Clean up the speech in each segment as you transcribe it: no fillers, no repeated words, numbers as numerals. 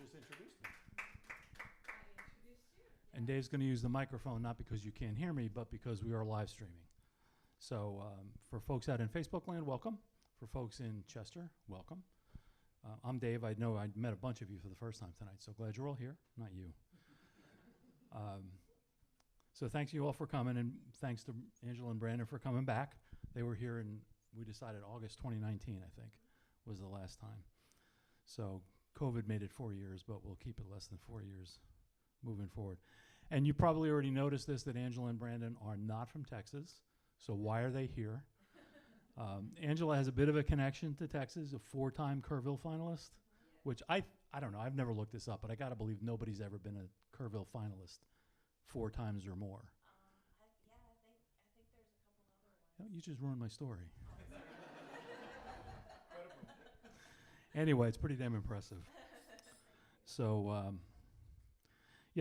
just introduced me. And Dave's going to use the microphone, not because you can't hear me, but because we are live streaming. So for folks out in Facebook land, welcome. For folks in Chester, welcome. I'm Dave. I know I met a bunch of you for the first time tonight, so glad you're all here. Not you. So thanks you all for coming, and thanks to Angela and Brandon for coming back. They were here, and we decided August 2019, I think, was the last time. So COVID made it 4 years, but we'll keep it less than 4 years moving forward. And you probably already noticed this, that Angela and Brandon are not from Texas. So why are they here? Angela has a bit of a connection to Texas, a 4-time Kerrville finalist, which I don't know. I've never looked this up, but I got to believe nobody's ever been a Kerrville finalist 4 times or more. I think there's a couple other ones. Oh, you just ruined my story. Anyway, it's pretty damn impressive. So,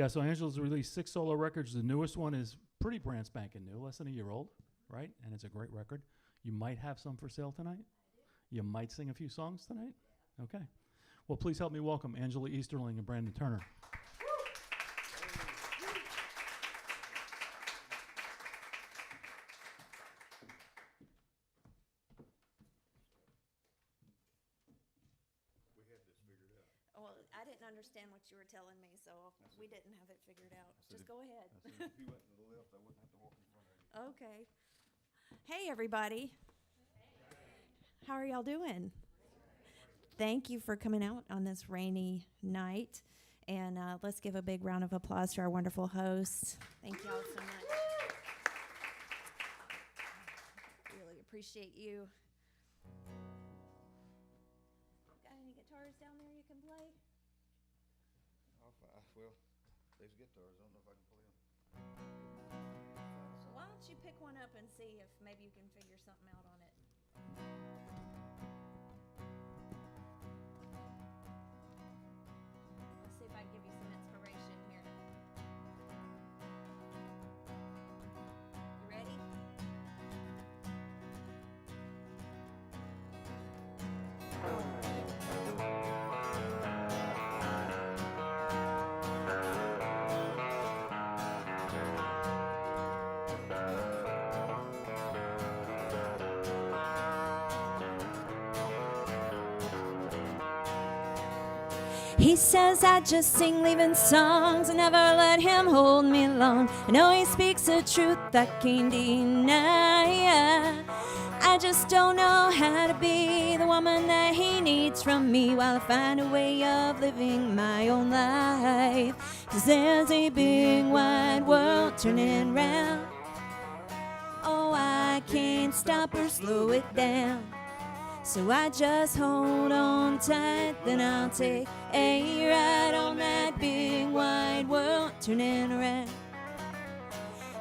so Angela's released 6 solo records. The newest one is pretty brand spanking new, less than a year old, right? And it's a great record. You might have some for sale tonight. You might sing a few songs tonight. Okay. Well, please help me welcome Angela Easterling and Brandon Turner. Well, I didn't understand what you were telling me, so we didn't have it figured out. Just go ahead. I said if you went to the left, I wouldn't have to walk in front of you. Okay. Hey, everybody. How are y'all doing? Thank you for coming out on this rainy night. And let's give a big round of applause to our wonderful hosts. Thank y'all so much. Really appreciate you. Got any guitars down there you can play? Well, there's guitars. I don't know if I can play them. So why don't you pick one up and see if maybe you can figure something out on it. Let's see if I can give you some inspiration here. You ready? He says I just sing leaving songs and never let him hold me long. I know he speaks the truth I can't deny. I just don't know how to be the woman that he needs from me while I find a way of living my own life. 'Cause there's a big wide world turning round. Oh, I can't stop or slow it down. So I just hold on tight, then I'll take a ride on that big wide world turning around.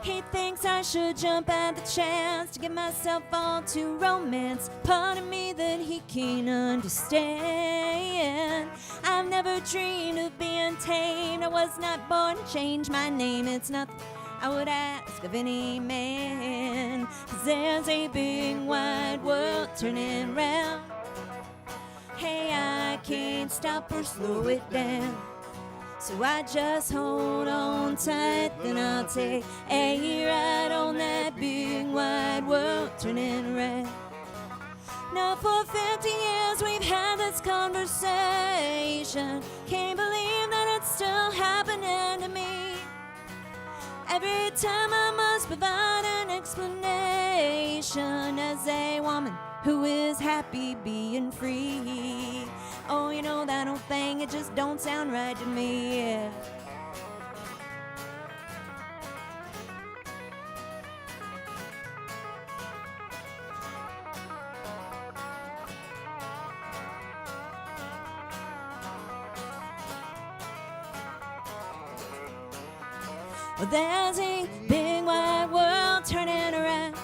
He thinks I should jump at the chance to get myself all to romance. Part of me that he can't understand. I've never dreamed of being tamed. I was not born to change my name. It's nothing I would ask of any man. 'Cause there's a big wide world turning round. Hey, I can't stop or slow it down. So I just hold on tight, then I'll take a ride on that big wide world turning around. Now for 50 years we've had this conversation. Can't believe that it's still happening to me. Every time I must provide an explanation as a woman who is happy being free. Oh, you know that old thing, it just don't sound right to me. Well, there's a big wide world turning around.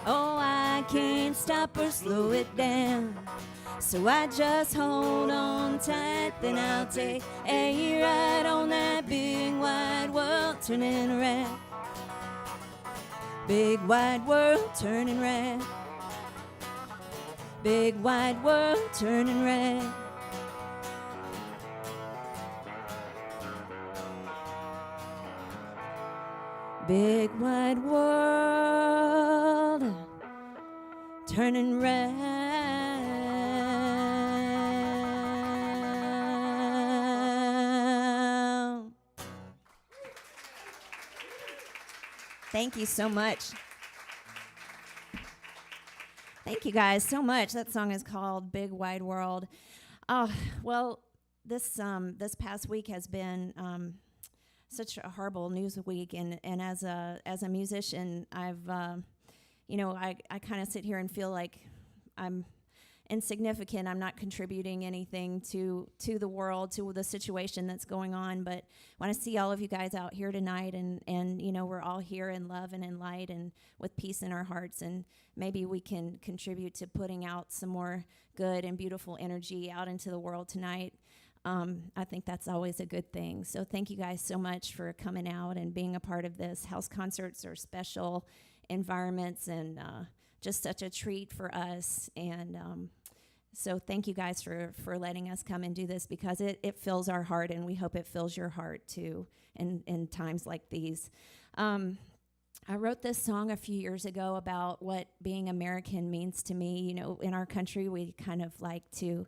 Oh, I can't stop or slow it down. So I just hold on tight, then I'll take a ride on that big wide world turning around. Big wide world turning round. Big wide world turning round. big wide world turning round. Thank you so much. Thank you guys so much. That song is called Big Wide World. Well, this past week has been such a horrible news week, and as a musician, I've I kind of sit here and feel like I'm insignificant. I'm not contributing anything to the world, to the situation that's going on. But I want to see all of you guys out here tonight, and we're all here in love and in light and with peace in our hearts, and maybe we can contribute to putting out some more good and beautiful energy out into the world tonight. I think that's always a good thing. So thank you guys so much for coming out and being a part of this. House concerts are special environments and just such a treat for us. And so thank you guys for letting us come and do this, because it fills our heart, and we hope it fills your heart too in times like these. I wrote this song a few years ago about what being American means to me. In our country, we kind of like to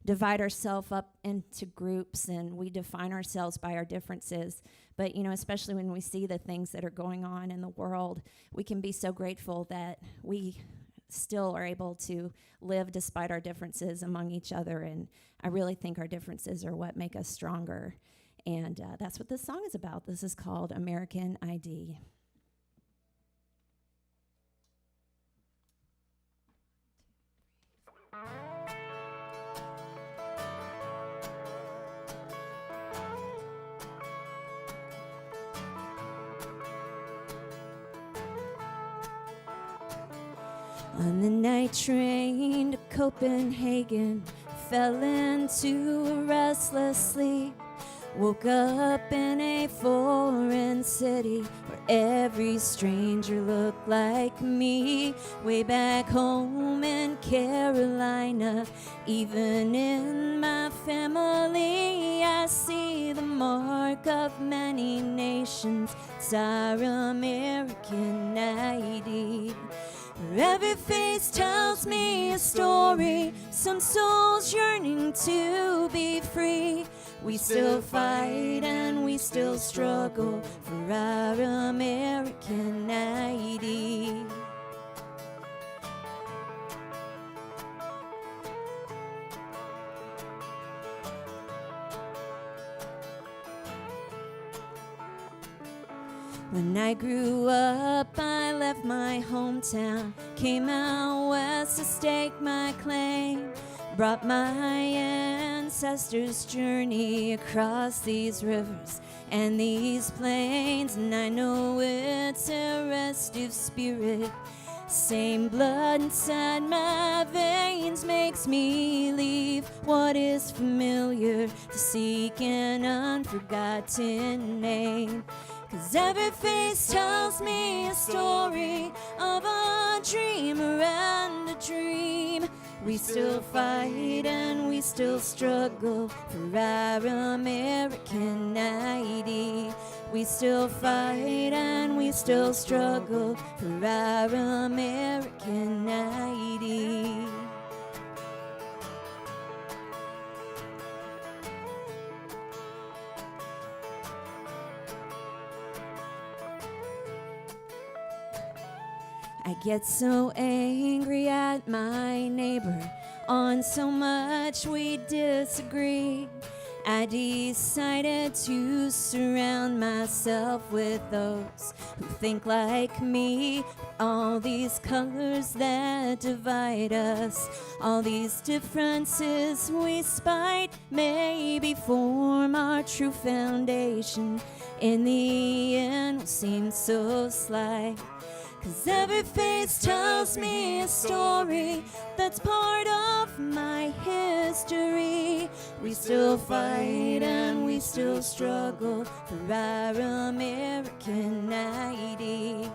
divide ourselves up into groups, and we define ourselves by our differences. But, especially when we see the things that are going on in the world, we can be so grateful that we still are able to live despite our differences among each other. And I really think our differences are what make us stronger. And that's what this song is about. This is called American ID. On the night train to Copenhagen, fell into a restless sleep. Woke up in a foreign city where every stranger looked like me. Way back home in Carolina, even in my family, I see the mark of many nations. It's our American ID. Every face tells me a story, some souls yearning to be free. We still fight and we still struggle for our American ID. When I grew up, I left my hometown, came out west to stake my claim, brought my ancestors' journey across these rivers and these plains, and I know it's a restive spirit. Same blood inside my veins makes me leave what is familiar to seek an unforgotten name. 'Cause every face tells me a story of a dreamer and a dream. We still fight and we still struggle for our American ID. We still fight and we still struggle for our American ID. I get so angry at my neighbor on so much we disagree. I decided to surround myself with those who think like me. All these colors that divide us, all these differences we spite, maybe form our true foundation. In the end, will seem so slight. 'Cause every face tells me a story that's part of my history. We still fight and we still struggle for our American ID.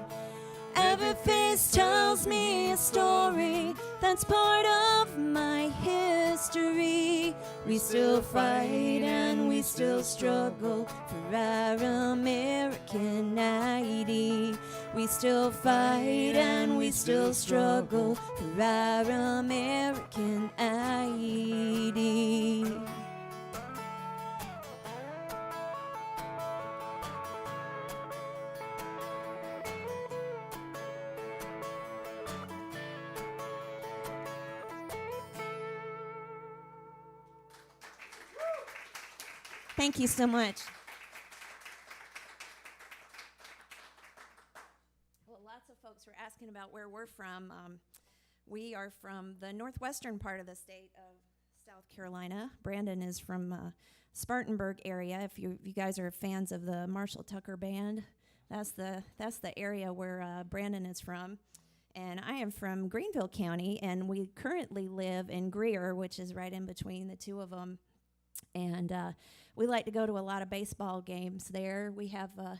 Every face tells me a story that that's part of my history. We still fight and we still struggle for our American ID. We still fight and we still struggle for our American ID. Thank you so much. Well, lots of folks were asking about where we're from. We are from the northwestern part of the state of South Carolina. Brandon is from Spartanburg area. If you guys are fans of the Marshall Tucker Band, that's the area where Brandon is from. And I am from Greenville County, and we currently live in Greer, which is right in between the two of them. And we like to go to a lot of baseball games there. We have a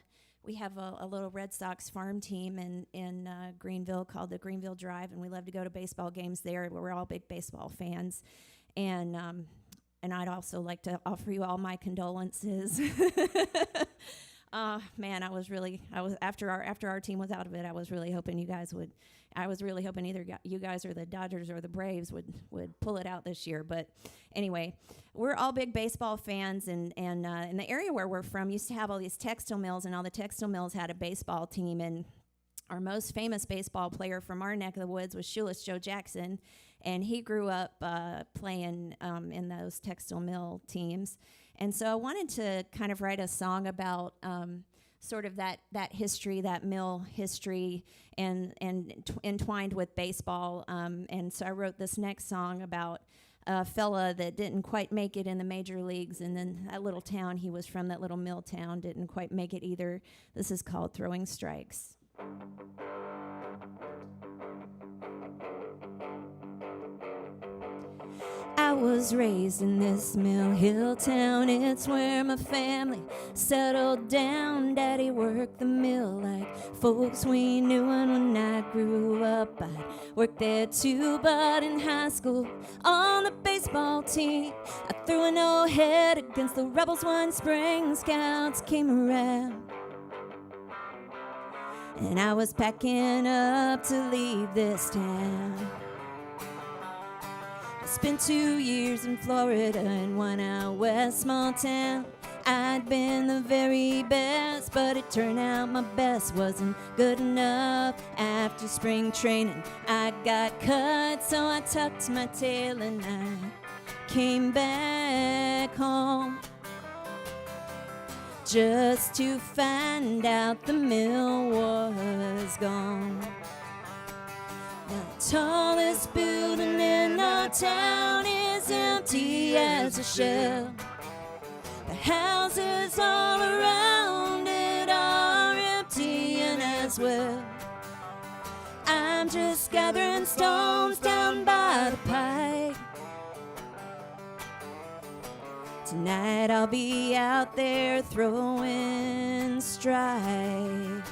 little Red Sox farm team in Greenville called the Greenville Drive, and we love to go to baseball games there. We're all big baseball fans, and I'd also like to offer you all my condolences. Man, after our team was out of it, I was really hoping either you guys or the Dodgers or the Braves would pull it out this year. But anyway, we're all big baseball fans, and in the area where we're from used to have all these textile mills, and all the textile mills had a baseball team. And our most famous baseball player from our neck of the woods was Shoeless Joe Jackson, and he grew up playing in those textile mill teams. And so I wanted to kind of write a song about sort of that history, that mill history, and entwined with baseball. And so I wrote this next song about a fella that didn't quite make it in the major leagues, and then that little town he was from, that little mill town, didn't quite make it either. This is called Throwing Strikes. I was raised in this Mill Hill town. It's where my family settled down. Daddy worked the mill like folks we knew, and when I grew up I'd work there too. But in high school on the baseball team, I threw a no-hit against the Rebels one spring. Scouts came around, and I was packing up to leave this town. Spent 2 years in Florida and one out west, small town. I'd been the very best, but it turned out my best wasn't good enough. After spring training, I got cut, so I tucked my tail and I came back home, just to find out the mill was gone. The tallest building in our town is empty as a shell. The houses all around it are emptying as well. I'm just gathering stones down by the pike. Tonight I'll be out there throwing strikes.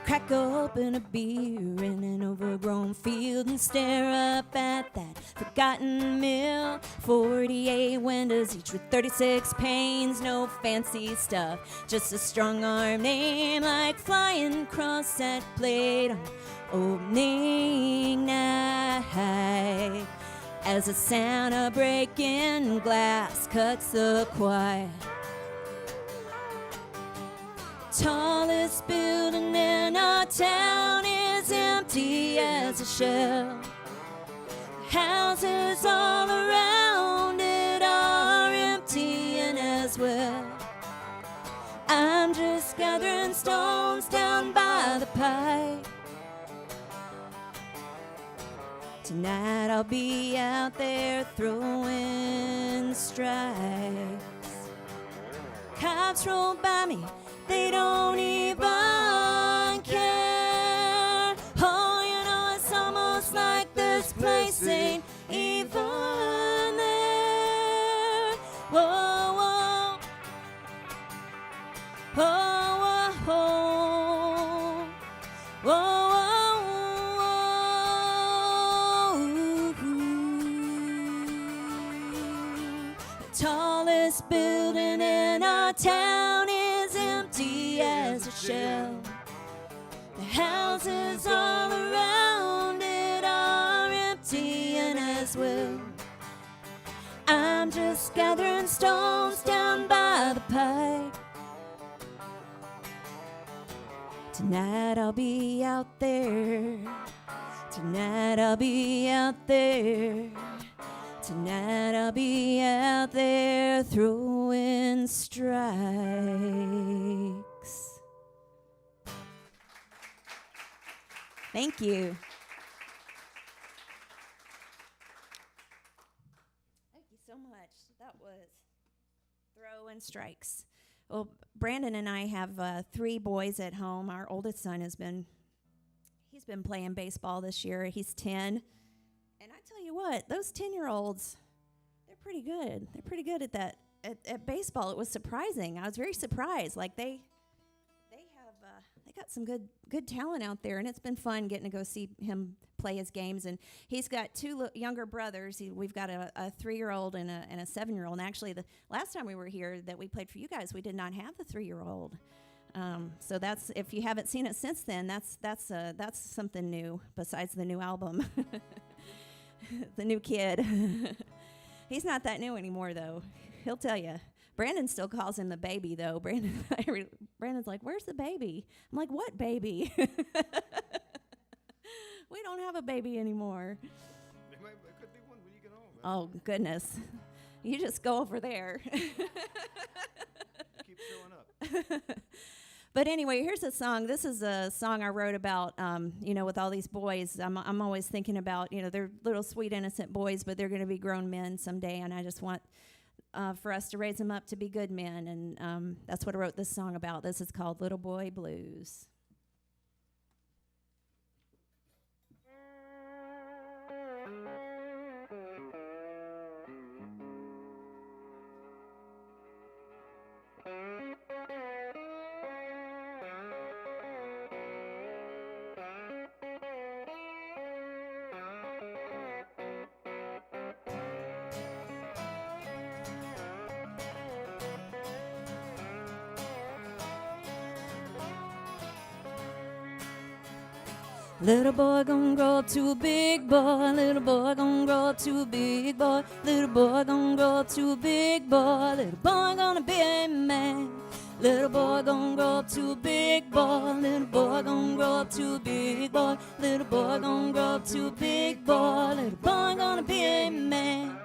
Crack open a beer in an overgrown field and stare up at that forgotten mill. 48 windows, each with 36 panes. No fancy stuff, just a strong-arm name, like flying across that plate on opening night. As the sound of breaking glass cuts the quiet. Tallest building in our town is empty as a shell. Houses all around it are emptying as well. I'm just gathering stones down by the pike. Tonight I'll be out there throwing strikes. Cops roll by me, they don't even care. Oh, you know, it's almost like this place ain't even there. Whoa, whoa. Whoa, whoa, whoa. Whoa, whoa, whoa. Tallest building in our town is empty as a shell. The houses all around it are emptying as well. I'm just gathering stones down by the pike. Tonight I'll be out there. Tonight I'll be out there. Tonight I'll be out there throwing strikes. Thank you. Thank you so much. That was Throwing Strikes. Well, Brandon and I have 3 boys at home. Our oldest son he's been playing baseball this year. He's 10. And I tell you what, those 10-year-olds, they're pretty good. They're pretty good at that. At baseball, it was surprising. I was very surprised. Like they got some good talent out there, and it's been fun getting to go see him play his games. And he's got 2 younger brothers. We've got a 3-year-old and a 7-year-old. And actually, the last time we were here that we played for you guys, we did not have the 3-year-old. So that's, if you haven't seen it since then, that's something new besides the new album. The new kid. He's not that new anymore, though. He'll tell you. Brandon still calls him the baby, though. Brandon's like, "Where's the baby?" I'm like, "What baby?" We don't have a baby anymore. There could be one when you get home. Oh, goodness. You just go over there. Keep showing up. But anyway, here's a song. This is a song I wrote about, with all these boys. I'm always thinking about, they're little sweet innocent boys, but they're going to be grown men someday, and I just want for us to raise them up to be good men, and that's what I wrote this song about. This is called Little Boy Blues. Little boy gonna grow up to a big boy. Little boy gonna grow up to a big boy. Little boy gonna grow up to a big boy. Little boy gonna be a man. Little boy gonna grow up to a big boy. Little boy gonna grow up to a big boy. Little boy gonna grow up to a big boy. Little boy gonna be a man.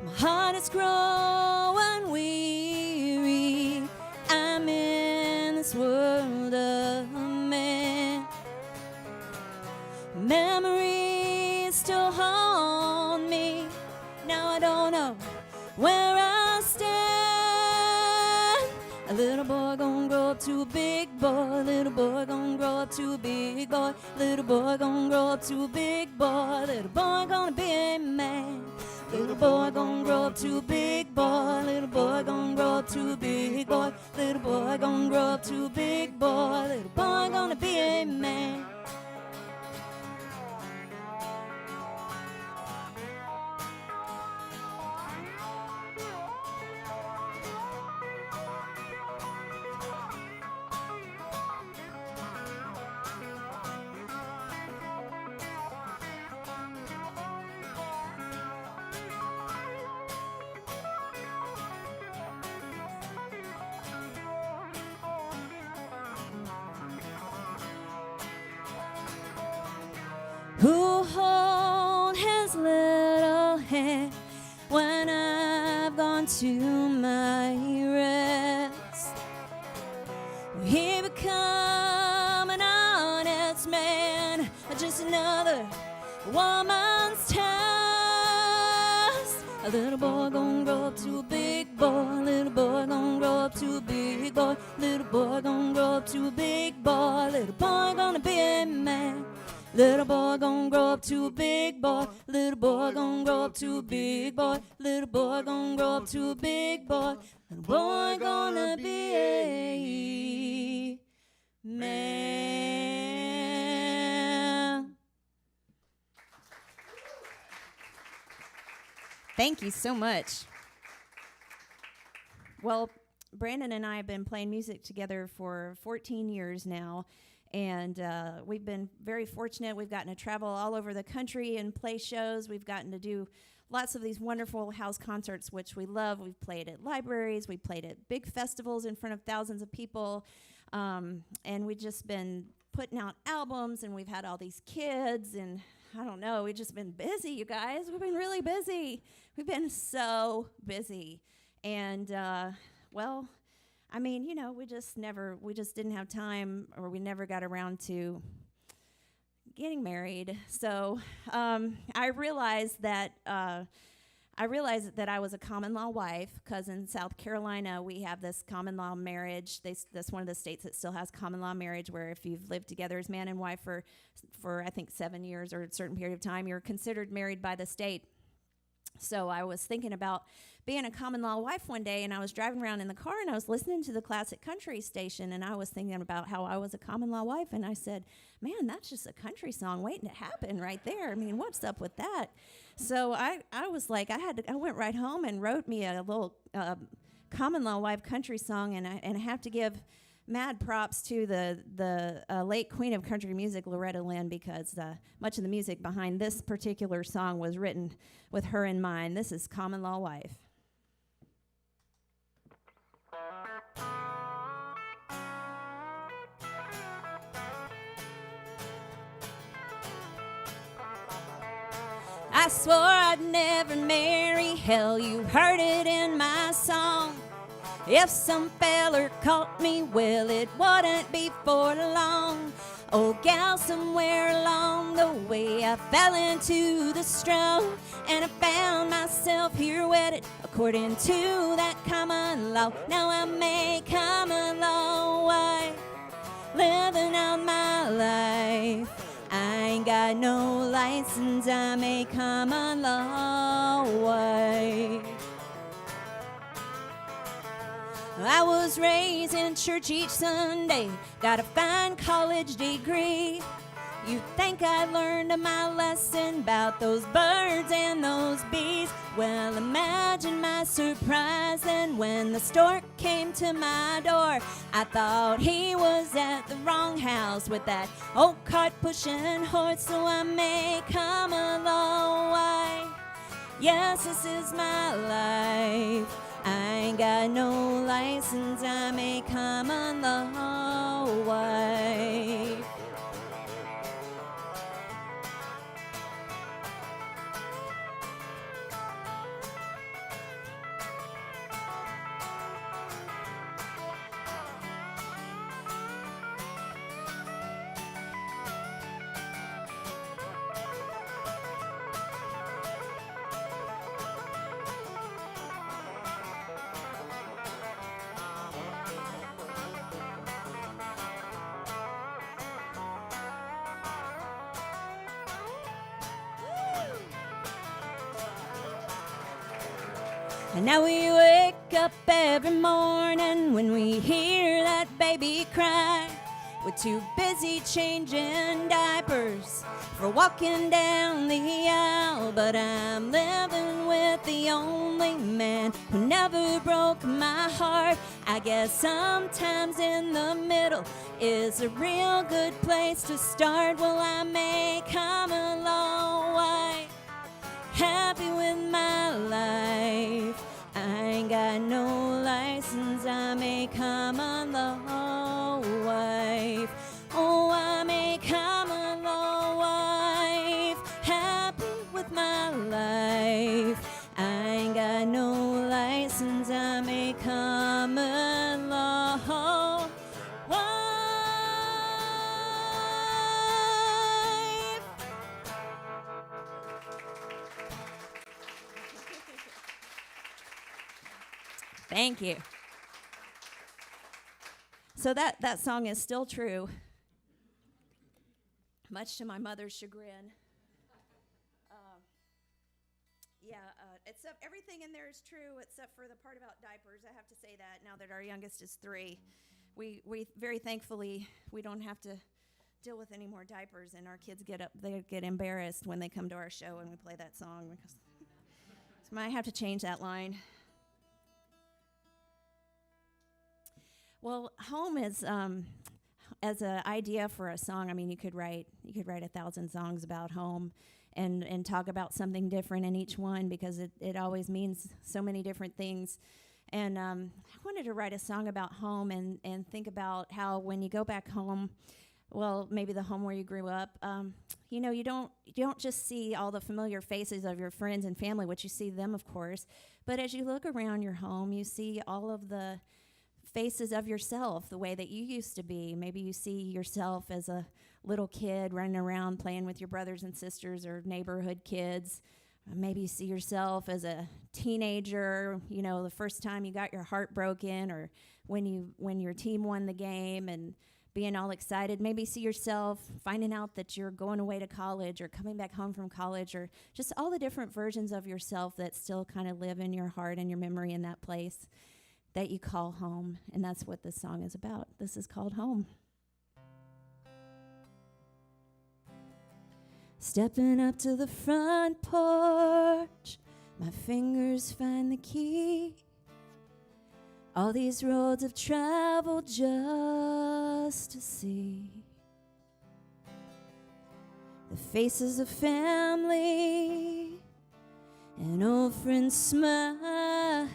My heart is growing weary. I'm in this world of man. Memories still haunt me. Now I don't know where I stand. A little boy gonna grow up to a big boy. Little boy gonna grow up to a big boy. Little boy gonna grow up to a big boy. Little boy gonna be a man. Little boy gonna grow up to a big boy. Little boy gonna grow up to a big boy. Little boy gonna grow up to a big boy. Little boy gonna be a man. Who hold his little hand when I've gone to my rest? Will he become an honest man, or just another woman's task? A little boy gonna grow up to a big boy. Little boy gonna grow up to a big boy. Little boy gonna grow up to a big boy. Little boy gonna be a man. Little boy gonna grow up to a big boy. Little boy gonna grow up to a big boy. Little boy gonna grow up to a big boy. Little boy gonna be a man. Thank you so much. Well, Brandon and I have been playing music together for 14 years now, and we've been very fortunate. We've gotten to travel all over the country and play shows. We've gotten to do lots of these wonderful house concerts, which we love. We've played at libraries. We played at big festivals in front of thousands of people, and we've just been putting out albums, and we've had all these kids, and I don't know, we've just been busy, you guys. We've been really busy. We've been so busy. And, well, I mean, you know, we just didn't have time, or we never got around to getting married. So I realized that I was a common law wife, because in South Carolina we have this common law marriage. That's one of the states that still has common law marriage, where if you've lived together as man and wife for I think 7 years or a certain period of time, you're considered married by the state. So I was thinking about being a common law wife one day, and I was driving around in the car, and I was listening to the classic country station, and I was thinking about how I was a common law wife, and I said, man, that's just a country song waiting to happen right there. I mean, what's up with that? So I was like, I went right home and wrote me a little common law wife country song, and I have to give mad props to the late queen of country music, Loretta Lynn, because much of the music behind this particular song was written with her in mind. This is Common Law Wife. I swore I'd never marry, hell, you heard it in my song. If some feller caught me, well, it wouldn't be for long. Oh, gal, somewhere along the way I fell into the straw, and I found myself here wedded according to that common law. Now I'm a common law wife, living out my life. I ain't got no license, I'm a common law wife. I was raised in church each Sunday, got a fine college degree. You'd think I learned my lesson about those birds and those bees. Well, imagine my surprise then when the stork came to my door. I thought he was at the wrong house with that old cart pushing horse. So I may come along, why? Yes, this is my life. I ain't got no license, I'm a common law wife. And now we wake up every morning when we hear that baby cry. We're too busy changing diapers for walking down the aisle. But I'm living with the only man who never broke my heart. I guess sometimes in the middle is a real good place to start. Well, I may come along white, happy with my life. I ain't got no license, I'm a common law wife. Oh, I'm a common law wife, happy with my life. I ain't got no license, I'm a common law wife. Thank you. So that song is still true, much to my mother's chagrin. Except everything in there is true except for the part about diapers. I have to say that now that our youngest is 3. We very thankfully, we don't have to deal with any more diapers, and our kids they get embarrassed when they come to our show and we play that song. So I might have to change that line. Well, home is as an idea for a song. I mean, you could write 1,000 songs about home, and talk about something different in each one because it always means so many different things. And I wanted to write a song about home and think about how when you go back home, well, maybe the home where you grew up, you don't just see all the familiar faces of your friends and family, which you see them, of course, but as you look around your home, you see all of the faces of yourself, the way that you used to be. Maybe you see yourself as a little kid running around playing with your brothers and sisters or neighborhood kids. Maybe you see yourself as a teenager, the first time you got your heart broken, or when your team won the game and being all excited. Maybe see yourself finding out that you're going away to college or coming back home from college, or just all the different versions of yourself that still kind of live in your heart and your memory in that place that you call home. And that's what this song is about. This is called Home. Stepping up to the front porch, my fingers find the key. All these roads I've traveled just to see the faces of family and old friends smile.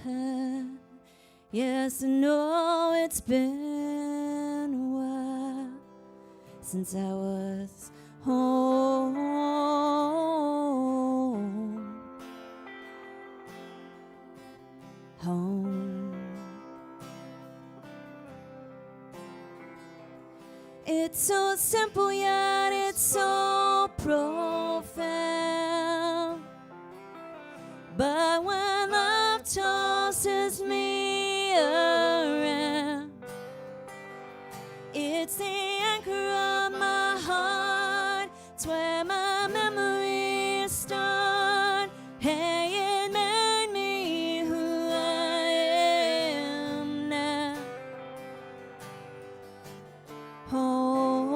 Yes, I know it's been a while since I was home. Home. It's so simple yet it's so profound. But when love tosses me around, it's the anchor of my heart. It's where my memories start. Hey, it made me who I am now. Home.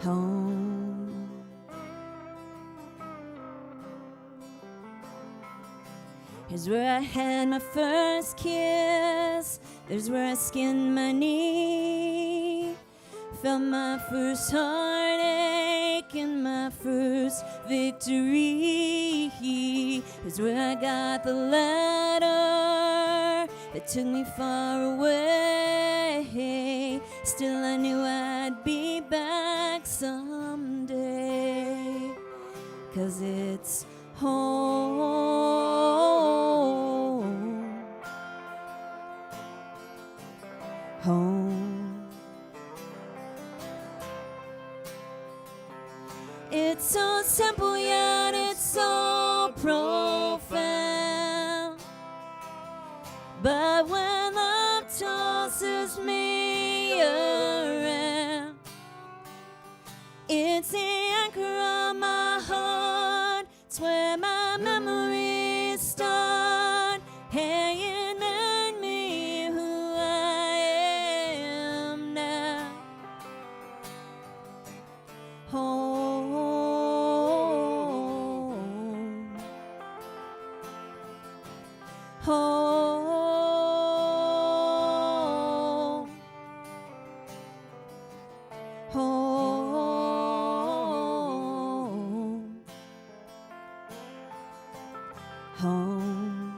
Home. Here's where I had my first kiss. There's where I skinned my knee. Felt my first heartache and my first victory. Here's where I got the letter that took me far away. Still I knew I'd be back someday, 'cause it's home. Home. It's so simple yet it's so profound. But when love tosses me around, it's the anchor of my heart. It's where my memories start. Hey, it made me who I am now. Home. Home. Home. Home.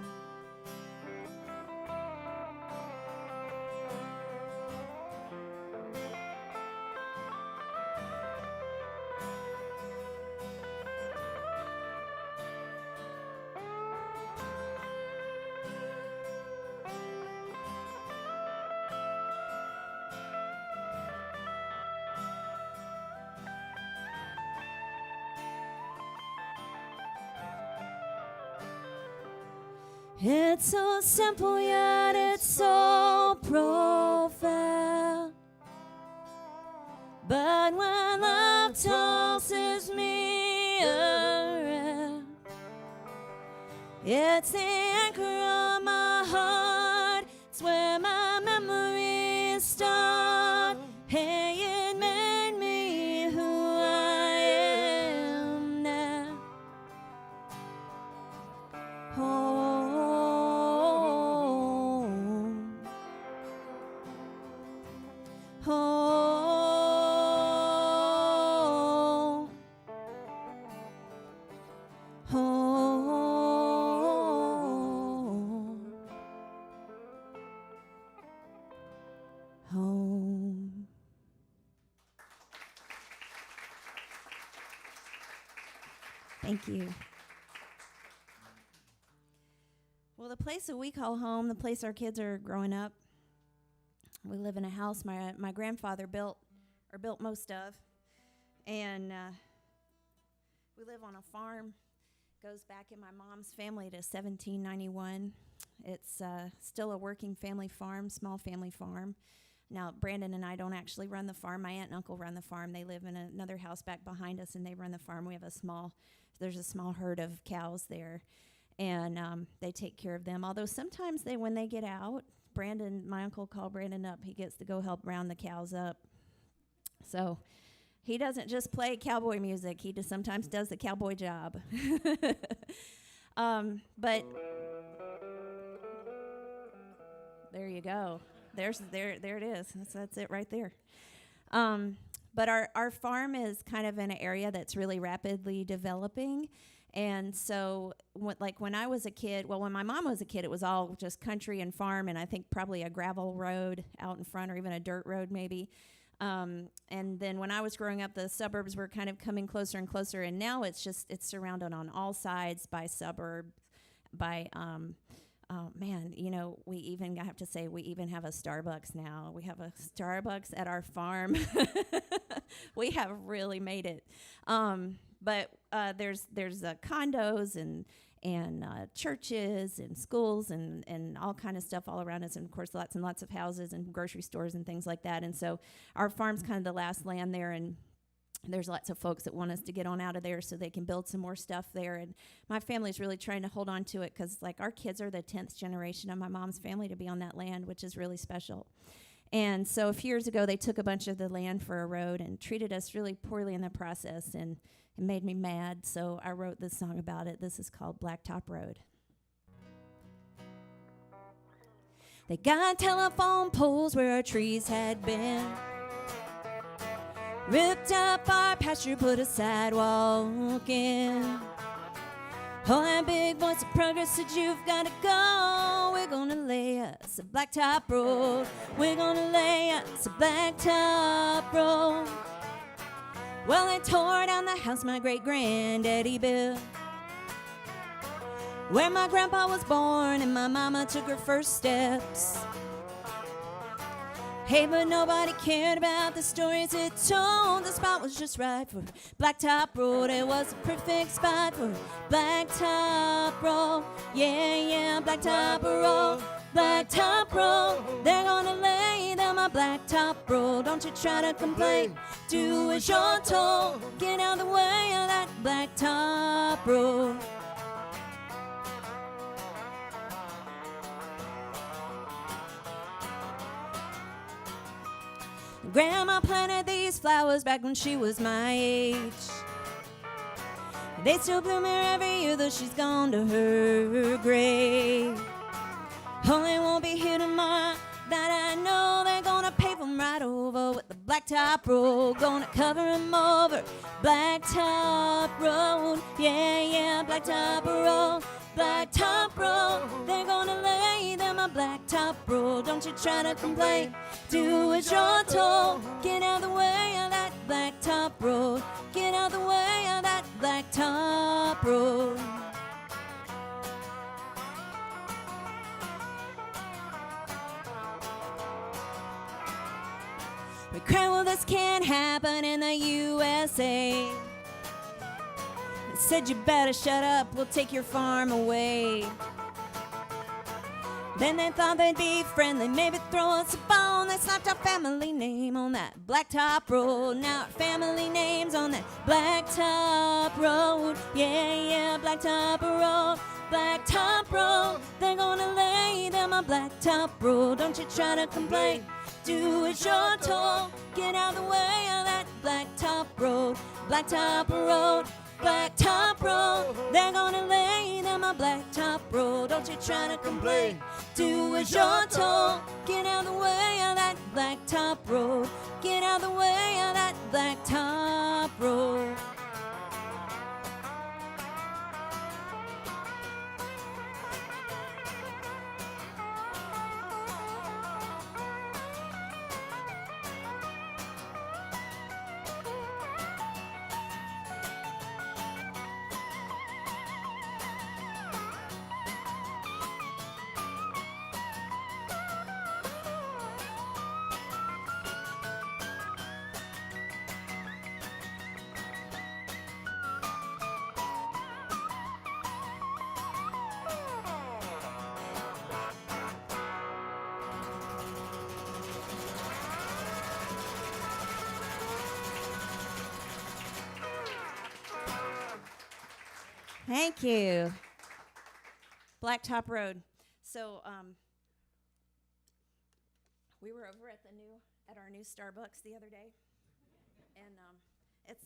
It's so simple yet it's so profound. But when love tosses me around, it's the anchor of my heart. It's where my memories start. Hey, it made me who I Thank you. Well, the place that we call home, the place our kids are growing up, we live in a house my grandfather built most of, and we live on a farm. Goes back in my mom's family to 1791. It's still a working family farm, small family farm. Now, Brandon and I don't actually run the farm. My aunt and uncle run the farm. They live in another house back behind us, and they run the farm. We have there's a small herd of cows there, and they take care of them. Although sometimes when they get out, my uncle called Brandon up. He gets to go help round the cows up. So he doesn't just play cowboy music. He just sometimes does the cowboy job. But there you go. There it is. That's it right there. But our farm is kind of in an area that's really rapidly developing. And so, when I was a kid, when my mom was a kid, it was all just country and farm, and I think probably a gravel road out in front, or even a dirt road maybe. And then when I was growing up, the suburbs were kind of coming closer and closer, and now it's surrounded on all sides by suburbs, by we even have a Starbucks now. We have a Starbucks at our farm. We have really made it. But there's condos and churches and schools and all kind of stuff all around us, and of course lots and lots of houses and grocery stores and things like that. And so our farm's kind of the last land there, and there's lots of folks that want us to get on out of there so they can build some more stuff there. And my family's really trying to hold on to it because, our kids are the 10th generation of my mom's family to be on that land, which is really special. And so a few years ago, they took a bunch of the land for a road and treated us really poorly in the process, and it made me mad. So I wrote this song about it. This is called Blacktop Road. They got telephone poles where our trees had been. Ripped up our pasture, put a sidewalk in. Oh, that big voice of progress said you've got to go. We're gonna lay us a blacktop road. We're gonna lay us a blacktop road. Well, they tore down the house my great-granddaddy built, where my grandpa was born and my mama took her first steps. Hey, but nobody cared about the stories it told. The spot was just right for Blacktop Road. It was a perfect spot for Blacktop Road. Yeah, Blacktop Road, Blacktop Road. They're gonna lay them a Blacktop Road. Don't you try to complain, do as you're told. Get out of the way of that Blacktop Road. Grandma planted these flowers back when she was my age. They still bloom here every year, though she's gone to her grave. Oh, they won't be here tomorrow, that I know. They're gonna pave them right over with the Blacktop Road. Gonna cover them over, Blacktop Road. Yeah, Blacktop Road, Blacktop Road. They're gonna lay them a Blacktop Road. Don't you try to complain, do as you're told. Get out of the way of that Blacktop Road. Get out of the way of that Blacktop Road. We cry, well, this can't happen in the USA. They said you better shut up, we'll take your farm away. Then they thought they'd be friendly, maybe throw us a bone. They slapped our family name on that Blacktop Road. Now our family name's on that Blacktop Road. Yeah, Blacktop Road, Blacktop Road. They're gonna lay them a Blacktop Road. Don't you try to complain, do as you're told. Get out of the way of that Blacktop Road. Blacktop Road, Blacktop Road. They're gonna lay them a Blacktop Road. Don't you try to complain, do as you're told. Get out of the way of that Blacktop Road. Get out of the way of that Blacktop Road. Thank you. Blacktop Road. So we were over at our new Starbucks the other day, and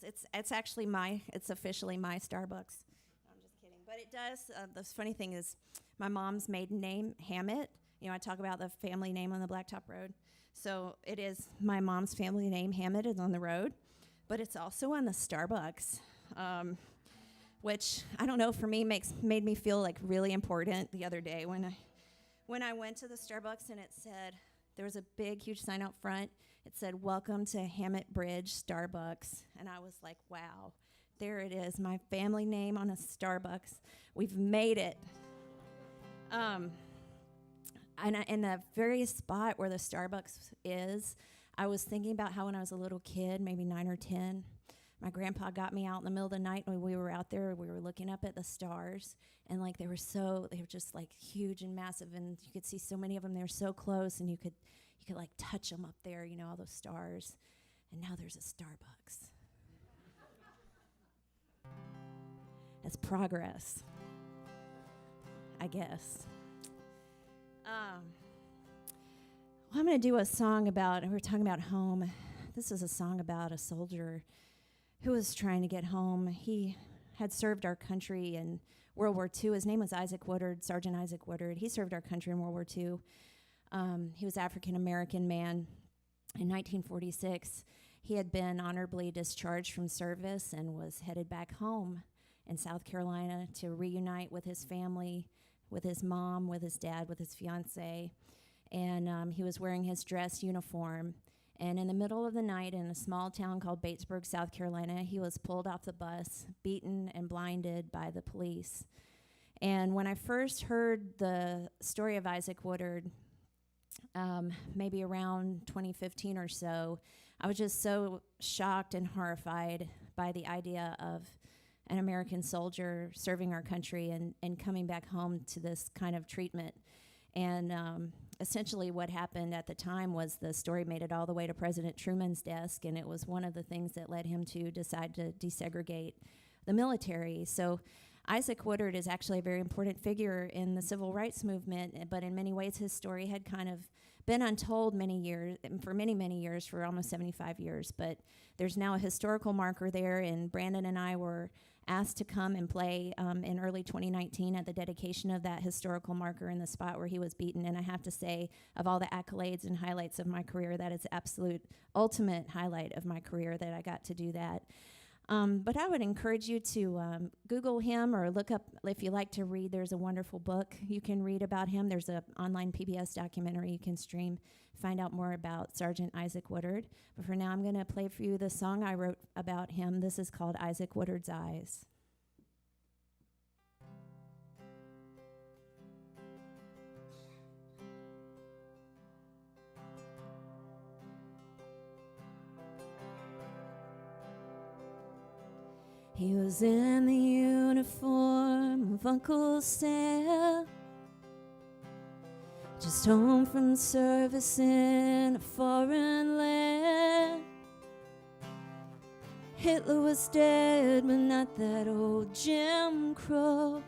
it's actually it's officially my Starbucks. I'm just kidding, but it does. The funny thing is, my mom's maiden name Hammett. You know, I talk about the family name on the Blacktop Road. So it is my mom's family name. Hammett is on the road, but it's also on the Starbucks. Which I don't know, for me made me feel like really important the other day when I went to the Starbucks, and it said, there was a big huge sign out front. It said, "Welcome to Hammett Bridge Starbucks," and I was like, wow, there it is, my family name on a Starbucks. We've made it. And in the very spot where the Starbucks is, I was thinking about how when I was a little kid, maybe 9 or 10. My grandpa got me out in the middle of the night when we were out there. We were looking up at the stars, and like they were just like huge and massive, and you could see so many of them. They were so close, and you could like touch them up there, you know, all those stars. And now there's a Starbucks. That's progress, I guess. Well, I'm going to do a song about, and we're talking about home. This is a song about a soldier who was trying to get home. He had served our country in World War II. His name was Isaac Woodard, Sergeant Isaac Woodard. He served our country in World War II. He was an African-American man. In 1946, he had been honorably discharged from service and was headed back home in South Carolina to reunite with his family, with his mom, with his dad, with his fiancée. And he was wearing his dress uniform. And in the middle of the night in a small town called Batesburg, South Carolina, he was pulled off the bus, beaten and blinded by the police. And when I first heard the story of Isaac Woodard, maybe around 2015 or so, I was just so shocked and horrified by the idea of an American soldier serving our country and coming back home to this kind of treatment. And essentially what happened at the time was the story made it all the way to President Truman's desk, and it was one of the things that led him to decide to desegregate the military. So Isaac Woodard is actually a very important figure in the civil rights movement, but in many ways his story had kind of been untold many years, for almost 75 years. But there's now a historical marker there, and Brandon and I were asked to come and play in early 2019 at the dedication of that historical marker in the spot where he was beaten. And I have to say, of all the accolades and highlights of my career, that is the absolute ultimate highlight of my career that I got to do that. But I would encourage you to Google him or look up, if you like to read, there's a wonderful book you can read about him. There's an online PBS documentary you can stream, find out more about Sergeant Isaac Woodard. But for now, I'm going to play for you the song I wrote about him. This is called Isaac Woodard's Eyes. He was in the uniform of Uncle Sam, just home from service in a foreign land. Hitler was dead, but not that old Jim Crow.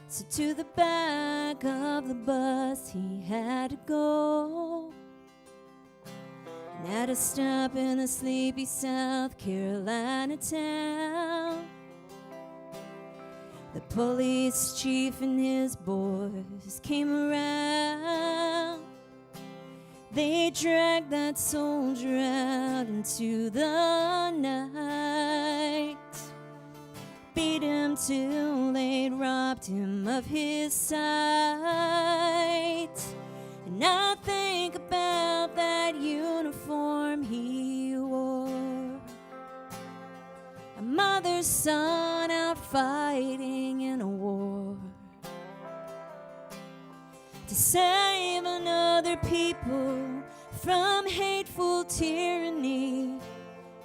So to the back of the bus he had to go. And at a stop in a sleepy South Carolina town, the police chief and his boys came around. They dragged that soldier out into the night, beat him till they'd robbed him of his sight. And I think about that uniform he wore, a mother's son out fighting in a war to save another people from hateful tyranny,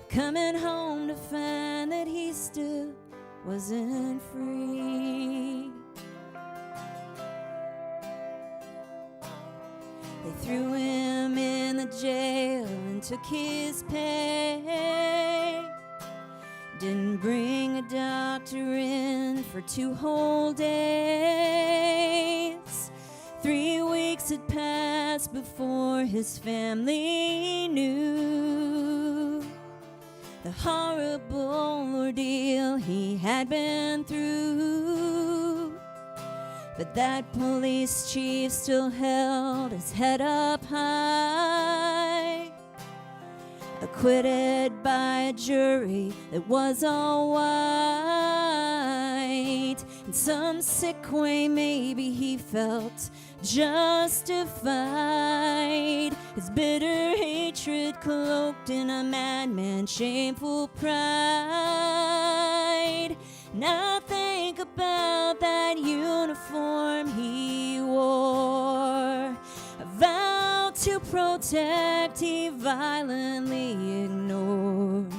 coming home to find that he still wasn't free. They threw him in the jail and took his pay. Didn't bring a doctor in for 2 whole days. 3 weeks had passed before his family knew the horrible ordeal he had been through. But that police chief still held his head up high, acquitted by a jury that was all white. In some sick way, maybe he felt justified, his bitter hatred cloaked in a madman's shameful pride. Now think about that uniform he wore, a vow to protect he violently ignored.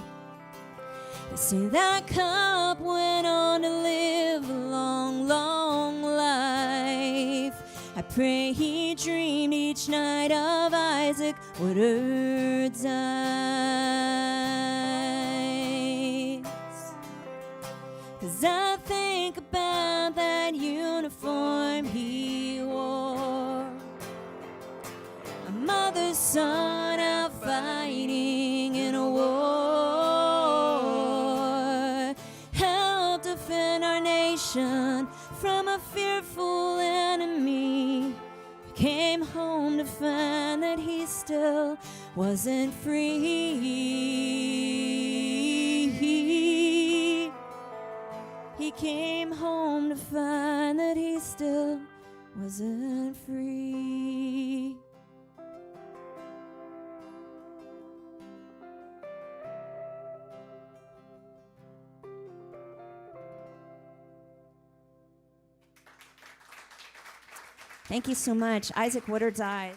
They say that cop went on to live a long, long life. I pray he dreamed each night of Isaac Woodard's eyes. 'Cause I think about that uniform he wore, a mother's son out fighting in a war, helped defend our nation from a fearful enemy. Came home to find that he still wasn't free. He came home to find that he still wasn't free. Thank you so much. Isaac Woodard's Eyes.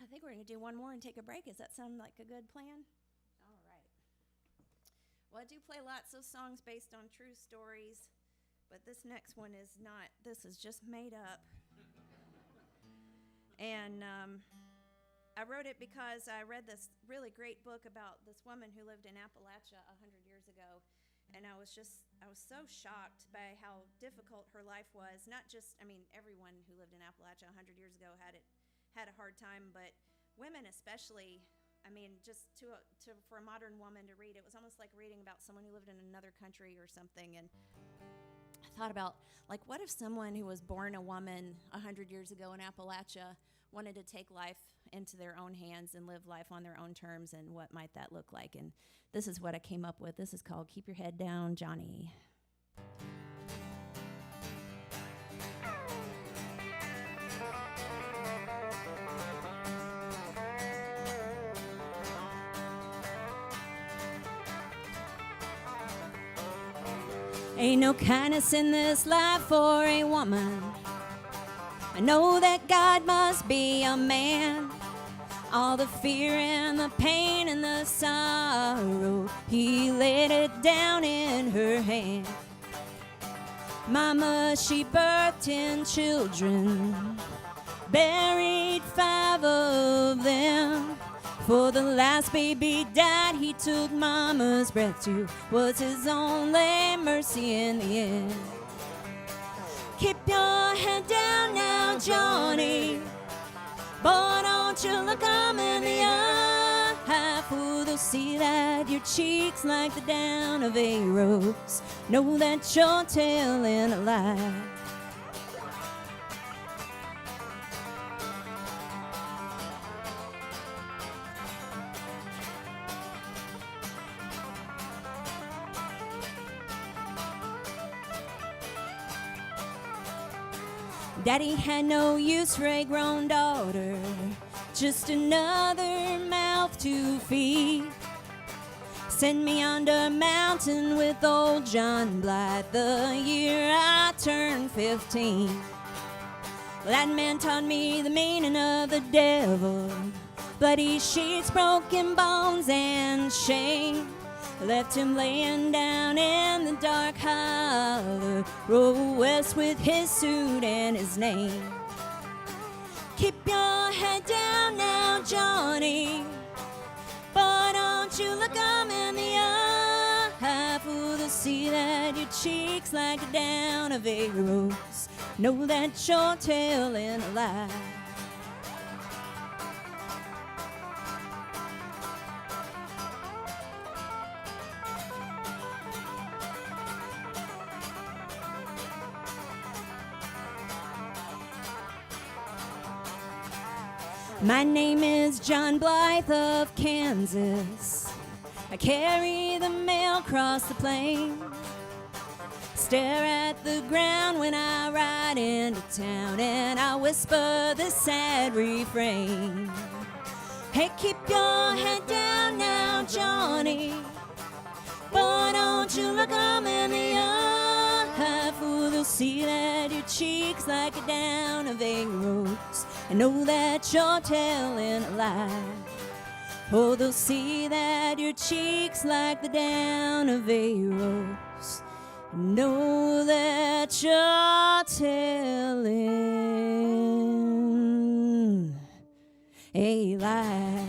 I think we're going to do one more and take a break. Does that sound like a good plan? All right. Well, I do play lots of songs based on true stories, but this next one is not. This is just made up. And I wrote it because I read this really great book about this woman who lived in Appalachia 100 years ago. And I was so shocked by how difficult her life was. Not just, everyone who lived in Appalachia 100 years ago had a hard time, but women especially. Just for a modern woman to read, it was almost like reading about someone who lived in another country or something. And I thought about, what if someone who was born a woman 100 years ago in Appalachia wanted to take life into their own hands and live life on their own terms, and what might that look like? And this is what I came up with. This is called Keep Your Head Down, Johnny. Ain't no kindness in this life for a woman. I know that God must be a man. All the fear and the pain and the sorrow, he laid it down in her hand. Mama, she birthed 10 children, buried 5 of them. For the last baby died, he took Mama's breath too. Was his only mercy in the end. Keep your head down now, Johnny. Boy, don't you look 'em in the eye, for they'll see that your cheeks like the down of a rose. Know that you're telling a lie. Daddy had no use for a grown daughter, just another mouth to feed. Send me yonder mountain with old John Blythe the year I turned 15. Well, that man taught me the meaning of the devil, bloody sheets, broken bones, and shame. Left him laying down in the dark holler, roll west with his suit and his name. Keep your head down now, Johnny. cheeks like the down of a rose. Know that you're telling a lie. My name is John Blythe of Kansas. I carry the mail across the plain. Stare at the ground when I ride into town, and I whisper the sad refrain. Hey, keep your head down now, Johnny. Boy, don't you look 'em in the eye, for they'll see that your cheeks like a down of a rose. I know that you're telling a lie. Oh, they'll see that your cheeks like the down of a rose. I know that you're telling a lie.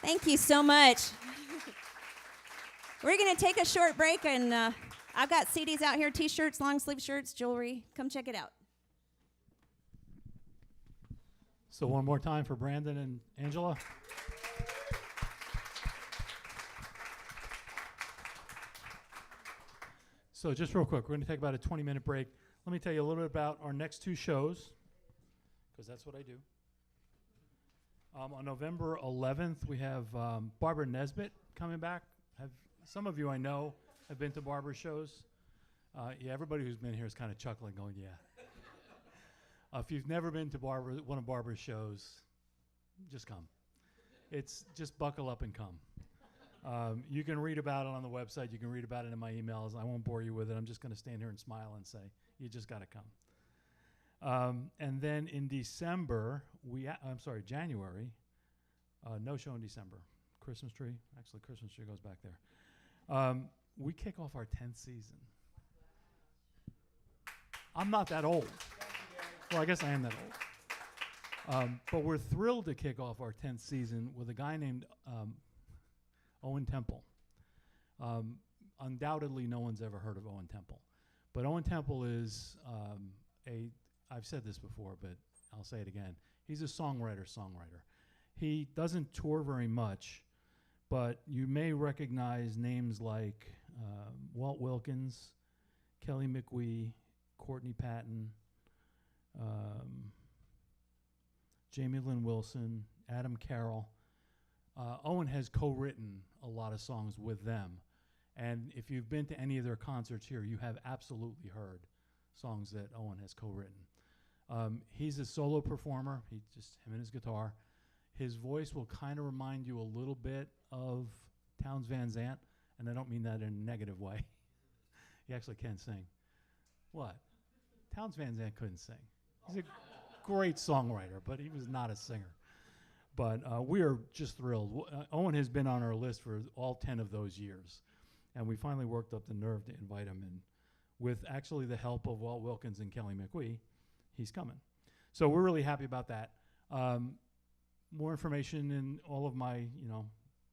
Thank you so much. We're going to take a short break, and I've got CDs out here, T-shirts, long sleeve shirts, jewelry. Come check it out. So one more time for Brandon and Angela. So just real quick, we're going to take about a 20-minute break. Let me tell you a little bit about our next two shows, because that's what I do. On November 11th, we have Barbara Nesbitt coming back. Some of you I know have been to Barbara shows. Yeah, everybody who's been here is kind of chuckling, going, yeah. If you've never been to one of Barbara's shows, just come. It's just buckle up and come. You can read about it on the website. You can read about it in my emails. I won't bore you with it. I'm just going to stand here and smile and say, you just got to come. And then in December, January, no show in December. Christmas tree. Actually, Christmas tree goes back there. We kick off our 10th season. I'm not that old. Well, I guess I am that old. But we're thrilled to kick off our 10th season with a guy named Owen Temple. Undoubtedly, no one's ever heard of Owen Temple. But Owen Temple is I've said this before, but I'll say it again. He's a songwriter. He doesn't tour very much, but you may recognize names like Walt Wilkins, Kelly McWee, Courtney Patton, Jamie Lynn Wilson, Adam Carroll. Owen has co-written a lot of songs with them. And if you've been to any of their concerts here, you have absolutely heard songs that Owen has co-written. He's a solo performer. Him and his guitar. His voice will kind of remind you a little bit of Townes Van Zandt, and I don't mean that in a negative way. He actually can sing. What? Townes Van Zandt couldn't sing. He's a great songwriter, but he was not a singer. But we are just thrilled. Owen has been on our list for all 10 of those years, and we finally worked up the nerve to invite him in. With actually the help of Walt Wilkins and Kelly McWee, he's coming. So we're really happy about that. More information in all of my,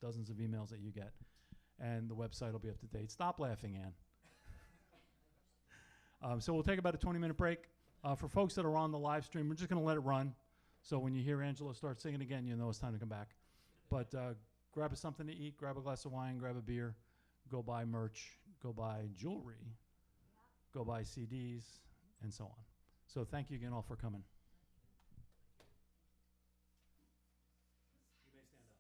dozens of emails that you get. And the website will be up to date. Stop laughing, Ann. So we'll take about a 20-minute break. For folks that are on the live stream, we're just going to let it run. So when you hear Angela start singing again, you know it's time to come back. But grab us something to eat, grab a glass of wine, grab a beer, go buy merch, go buy jewelry, go buy CDs, and so on. So thank you again all for coming. You may stand up.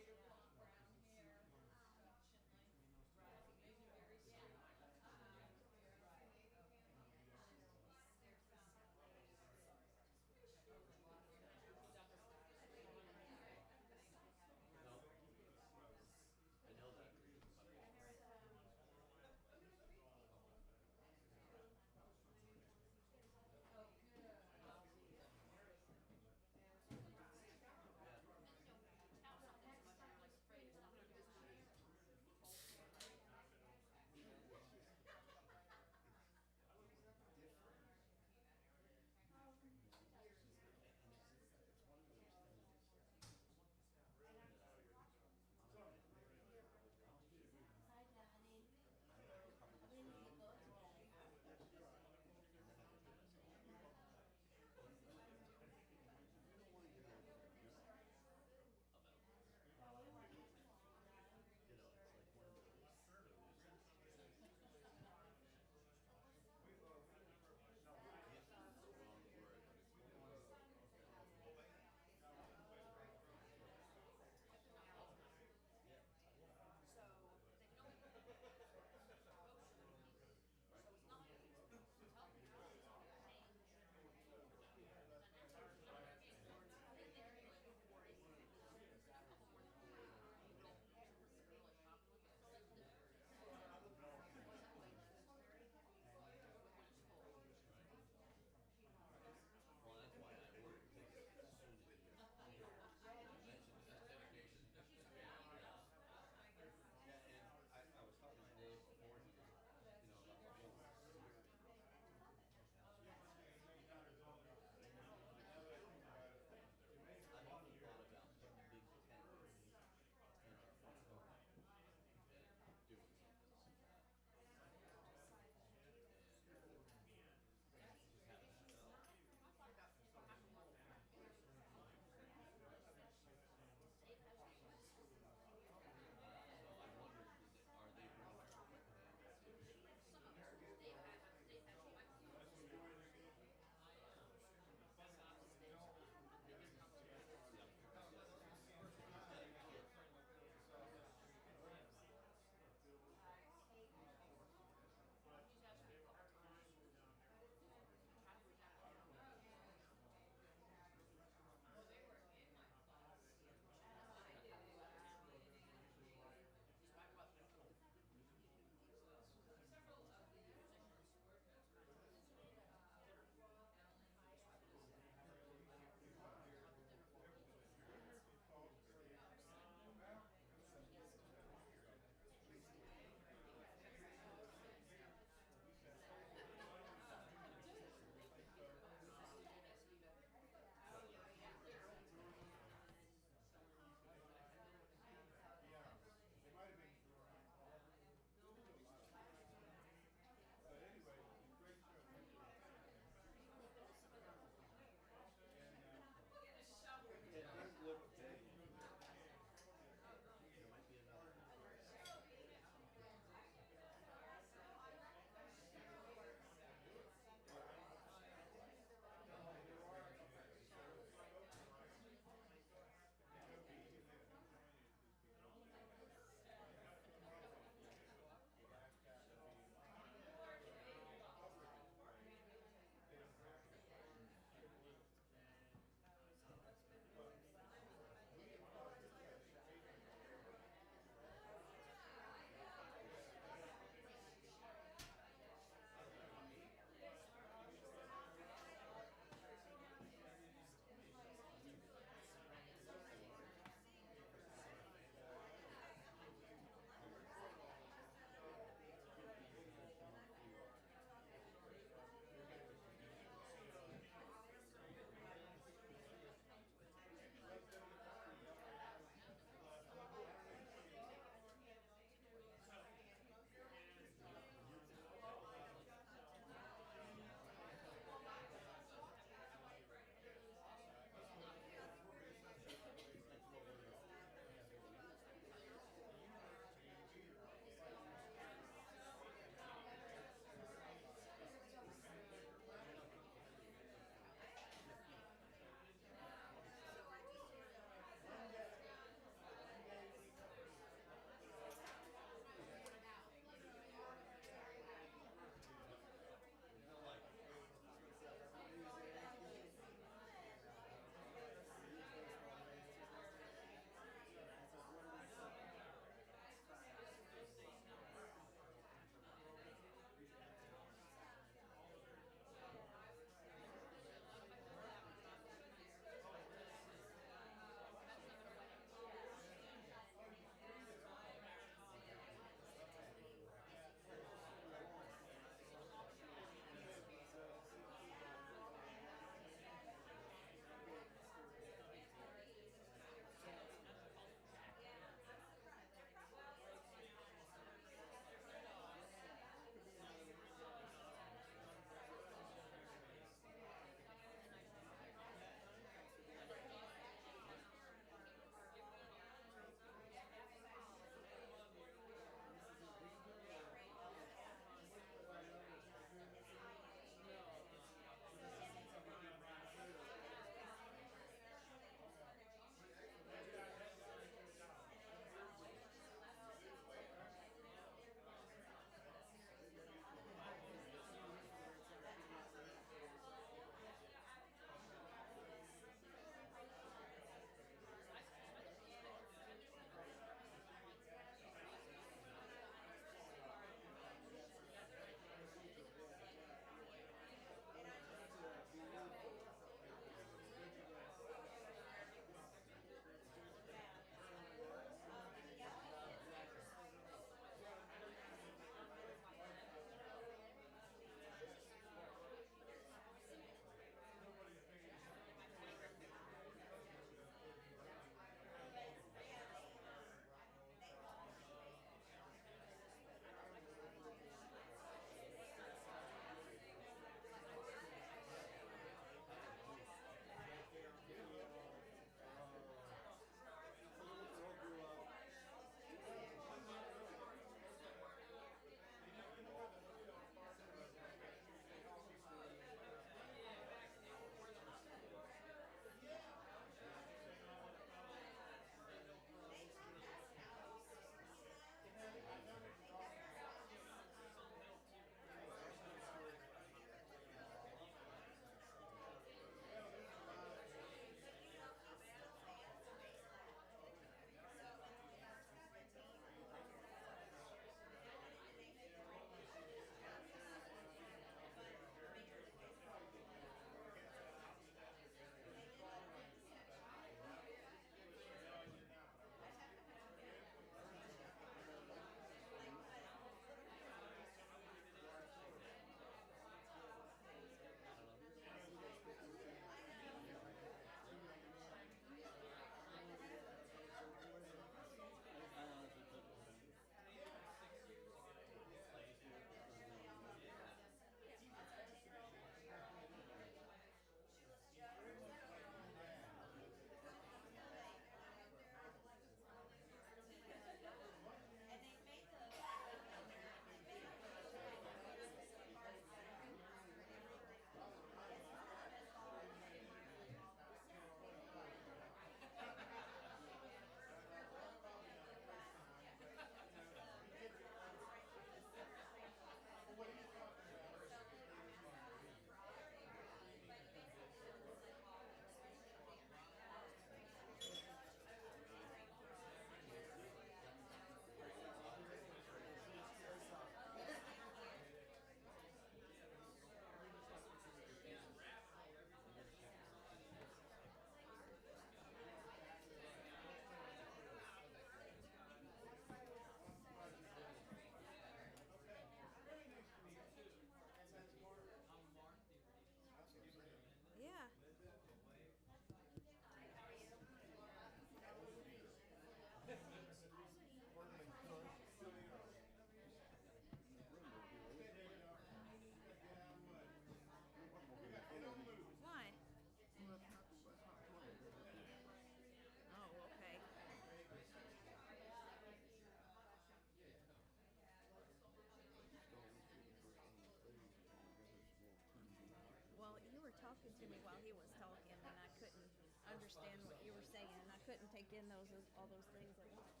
understand what you were saying. I couldn't take in all those things at once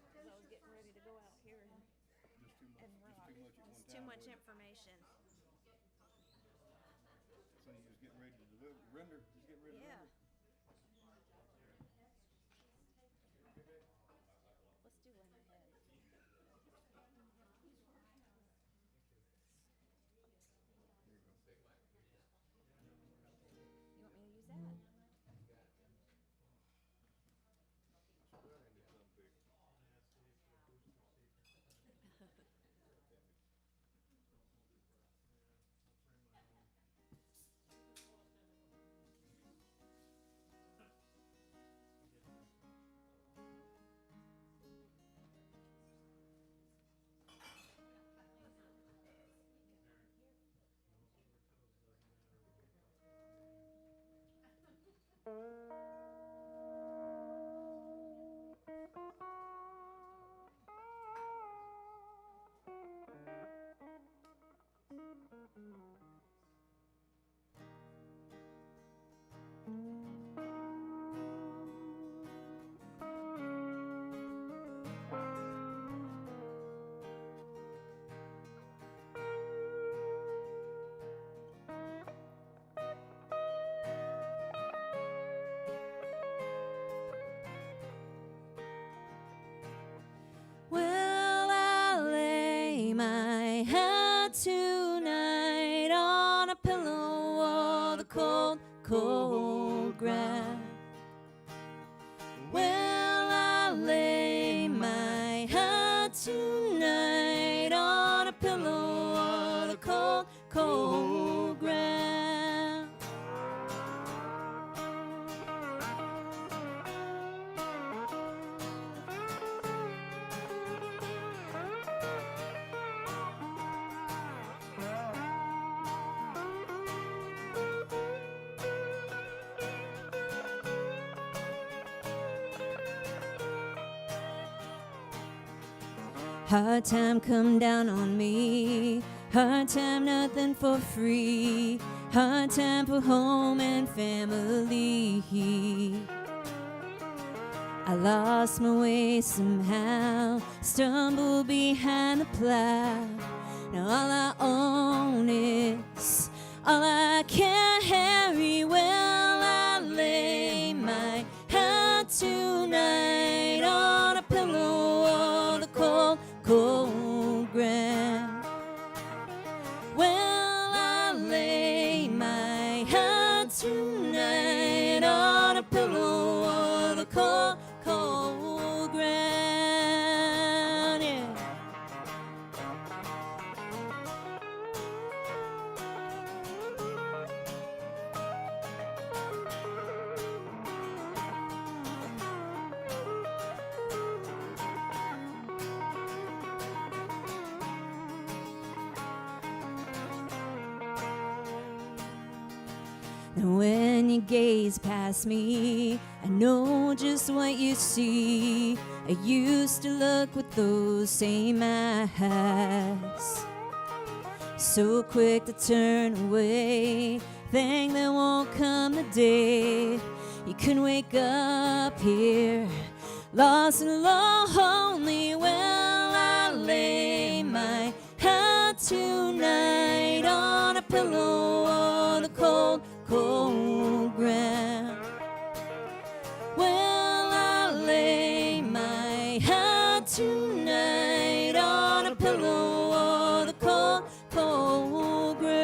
because I was getting ready to go out here and rock. It's too much information. So you was getting ready to render. Just getting ready to Yeah. render. Let's do one ahead. You want me to use that? Well, I'll lay my head tonight on a pillow of the cold, cold ground. Well, I'll lay my head tonight on a pillow of the cold, cold ground. Hard time come down on me, hard time nothing for free, hard time for home and family. I lost my way somehow, stumbled behind the plow. Now all I own is all I can carry. Well, I lay my head tonight on a pillow of the cold, cold ground. Well, I lay my head tonight on a pillow of the cold, cold ground. Yeah. And when you gaze past me, I know just what you see. I used to look with those same eyes, so quick to turn away, think there won't come the day you can wake up here, lost and lonely. Well, I lay my head tonight on a pillow of the cold, cold ground. Well, I lay my head tonight on a pillow of the cold, cold ground.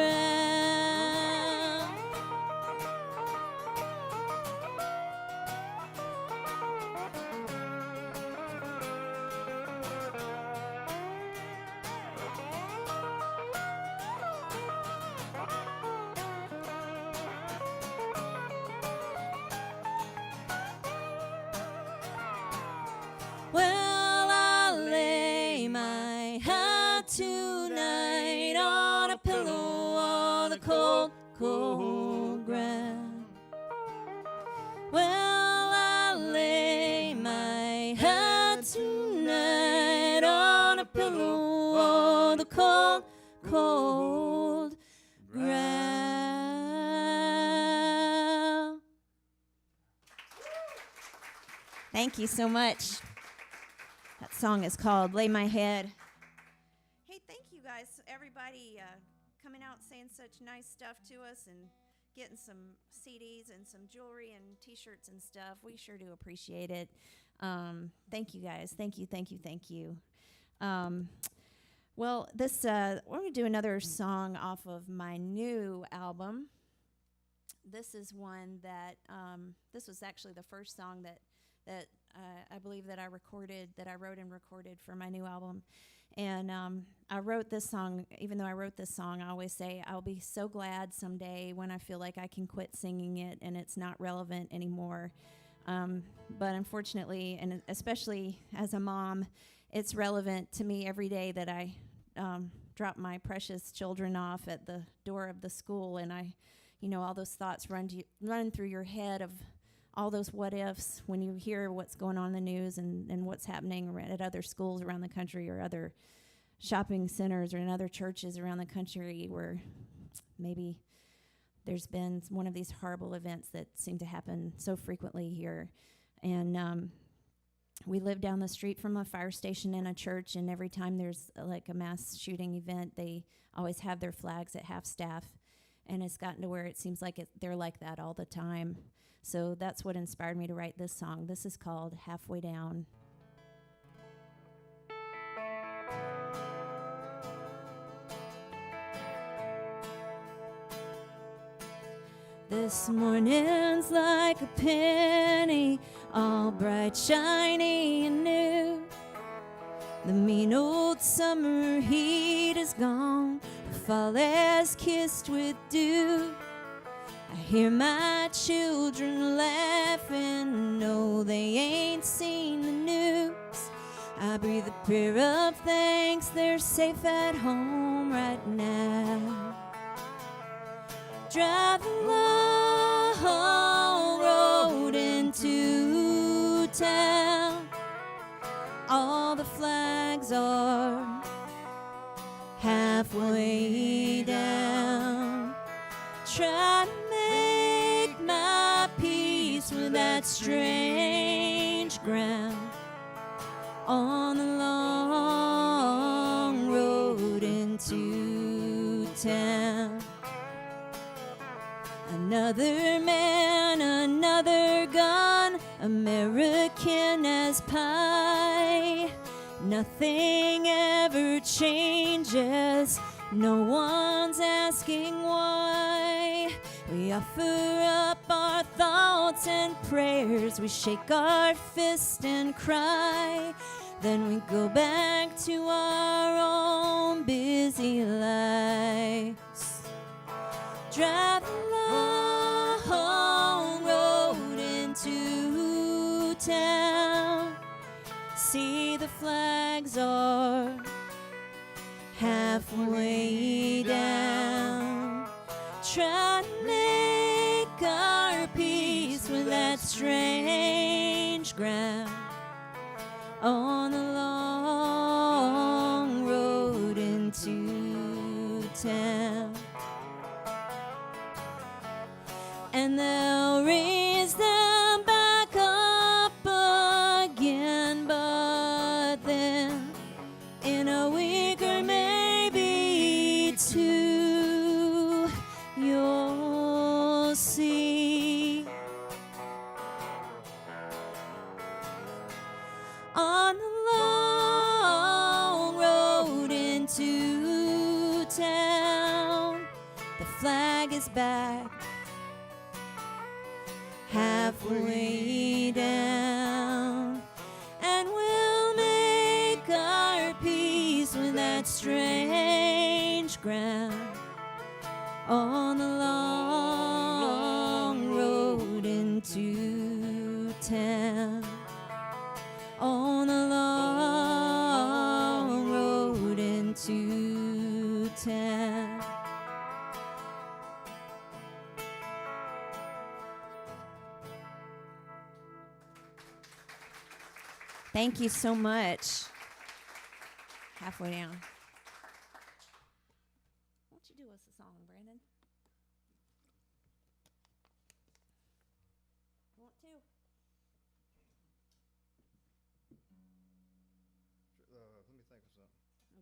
Well, I lay my head tonight on a pillow of the cold, cold ground. Well, I lay my head tonight on a pillow of the cold, cold ground. Thank you so much. That song is called Lay My Head. Hey, thank you guys, everybody coming out saying such nice stuff to us and getting some CDs and some jewelry and T-shirts and stuff. We sure do appreciate it. Thank you guys. Thank you, thank you, thank you. Well, this we're going to do another song off of my new album. This is one that this was actually the first song that I believe that I wrote and recorded for my new album. And I wrote this song, even though I wrote this song, I always say I'll be so glad someday when I feel like I can quit singing it and it's not relevant anymore. But unfortunately, and especially as a mom, it's relevant to me every day that I drop my precious children off at the door of the school, and all those thoughts run through your head of all those what ifs when you hear what's going on in the news and what's happening at other schools around the country or other shopping centers or in other churches around the country where maybe there's been one of these horrible events that seem to happen so frequently here. And we live down the street from a fire station and a church, and every time there's like a mass shooting event, they always have their flags at half staff. And it's gotten to where it seems like they're like that all the time. So that's what inspired me to write this song. This is called Halfway Down. This morning's like a penny, all bright, shiny, and new. The mean old summer heat is gone, the fall has kissed with dew. I hear my children laughing, no, they ain't seen the news. I breathe a prayer of thanks, they're safe at home right now. Drive a long road into town. All the flags are halfway down. Try to make my peace with that strange ground on the long road into town. Another man, another gun, American as pie. Nothing ever changes, no one's asking why. We offer up our thoughts and prayers, we shake our fist and cry. Then we go back to our own busy lives. Drive a long road into town. See, the flags are halfway down. Try to make our peace with that strange ground on the long road into town. And they'll raise them back up again, but then in a week or maybe two, you'll see. On the long road into town, the flag is back halfway down, and we'll make our peace with that strange ground on the long road into town. On the long road into town. Thank you so much. Halfway down. Why don't you do us a song, Brandon? Want to?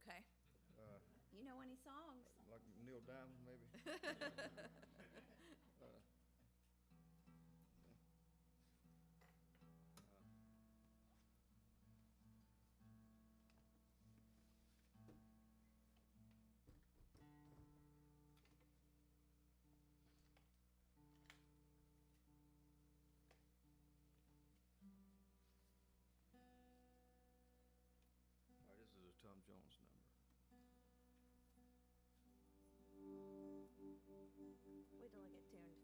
Okay. Uh, You know any songs? like Neil Diamond, maybe. This is a Tom Jones number. Wait till I get tuned.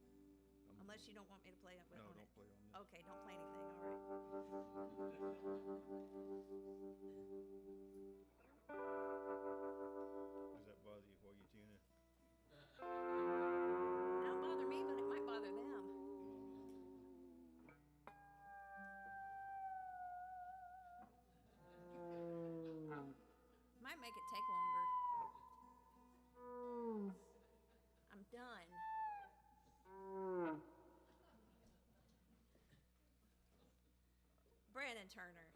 Unless you don't want me to play it No, on don't it. play on this. Okay, don't play anything. All right. Does that bother you while you tune it? It don't bother me, but it might bother them. Might make it take longer. I'm done. Brandon Turner.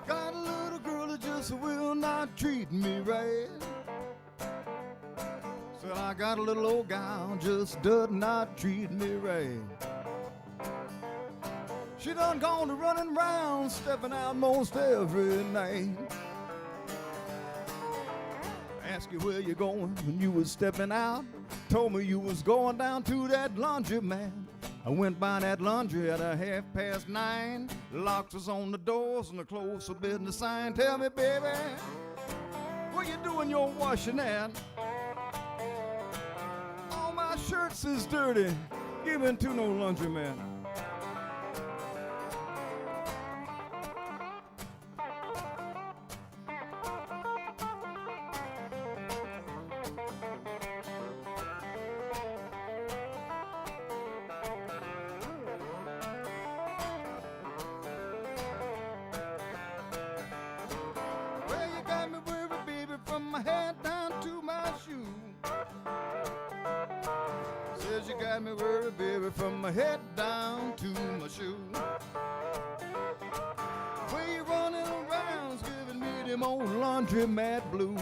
Got a little girl that just will not treat me right. Said I got a little old gal just does not treat me right. She done gone to running round, stepping out most every night. Ask you where you going when you was stepping out. Told me you was going down to that laundromat. I went by that laundry at 9:30. Locks was on the doors and the close for business sign. Tell me, baby, where you doing your washing at? All my shirts is dirty, giving to no laundromat. Well, you got me worried, baby, from my head down to my shoe. Says you got me worried, baby, from my head down to my shoe. Where you running around, giving me them old laundromat blues.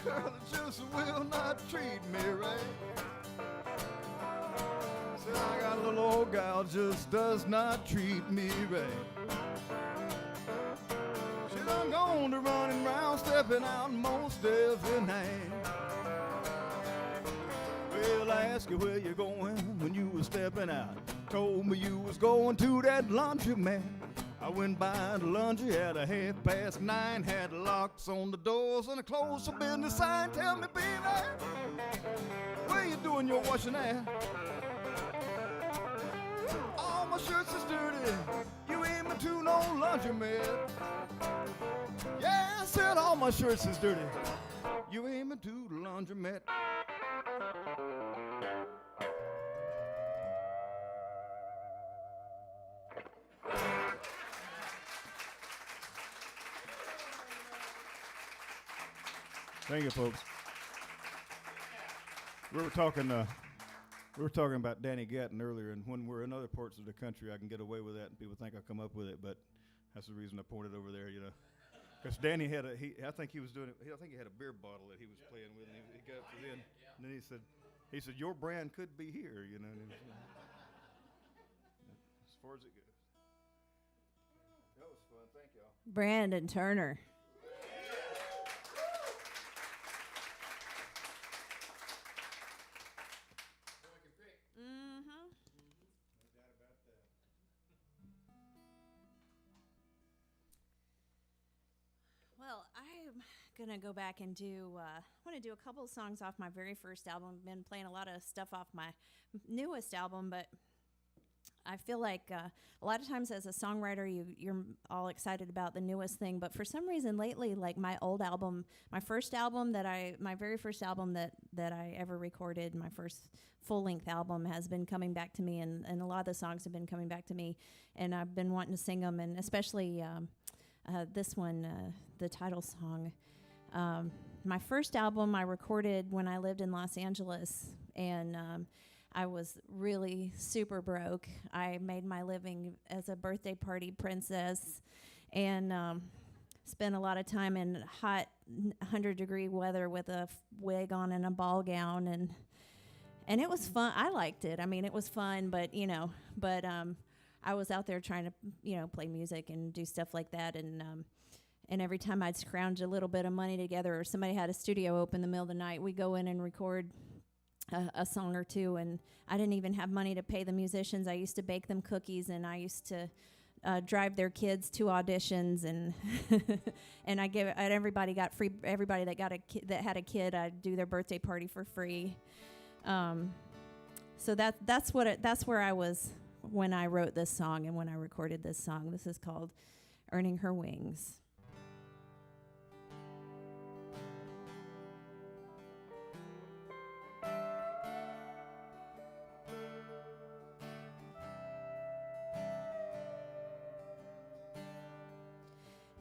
Girl that just will not treat me right. Said I got a little old gal just does not treat me right. She done gone to running round, stepping out most every night. Well, I asked you where you going when you was stepping out. Told me you was going to that laundromat. I went by the laundry at 9:30, had locks on the doors and a close for business sign. Tell me, baby, where you doing your washing at? All my shirts is dirty, you ain't been to no laundromat. Yeah, I said all my shirts is dirty, you ain't been to the laundromat. Thank you, folks. We were talking about Danny Gatton earlier, and when we're in other parts of the country, I can get away with that, and people think I come up with it, but that's the reason I pointed over there, you know. Because Danny had I think he was doing it. I think he had a beer bottle that he was playing with, and he got it in, and then he said, your brand could be here, you know. As far as it goes. That was fun. Thank y'all. Brandon Turner. Well, I'm gonna go back and I want to do a couple of songs off my very first album. I've been playing a lot of stuff off my newest album, but I feel like a lot of times as a songwriter, you're all excited about the newest thing. But for some reason lately, like my old album, my very first album that I ever recorded, my first full-length album has been coming back to me, and a lot of the songs have been coming back to me, and I've been wanting to sing them, and especially this one, the title song. My first album I recorded when I lived in Los Angeles, and I was really super broke. I made my living as a birthday party princess, and spent a lot of time in hot 100-degree weather with a wig on and a ball gown, and it was fun. I liked it. I mean, it was fun, but I was out there trying to play music and do stuff like that, and every time I'd scrounge a little bit of money together, or somebody had a studio open in the middle of the night, we'd go in and record a song or two, and I didn't even have money to pay the musicians. I used to bake them cookies, and I used to drive their kids to auditions, and and everybody got free. Everybody that got that had a kid, I'd do their birthday party for free. So that's where I was when I wrote this song and when I recorded this song. This is called "Earning Her Wings."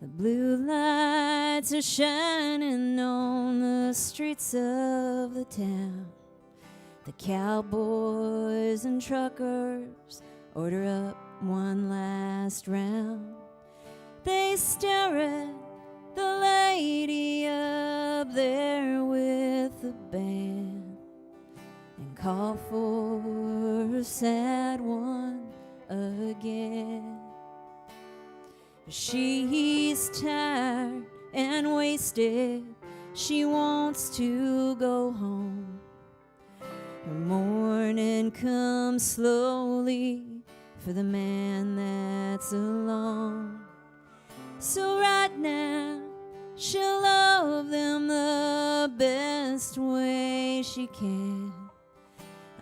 The blue lights are shining on the streets of the town. The cowboys and truckers order up one last round. They stare at the lady up there with the band and call for a sad one again. She's tired and wasted. She wants to go home. Her morning comes slowly for the man that's alone. So right now, she'll love them the best way she can.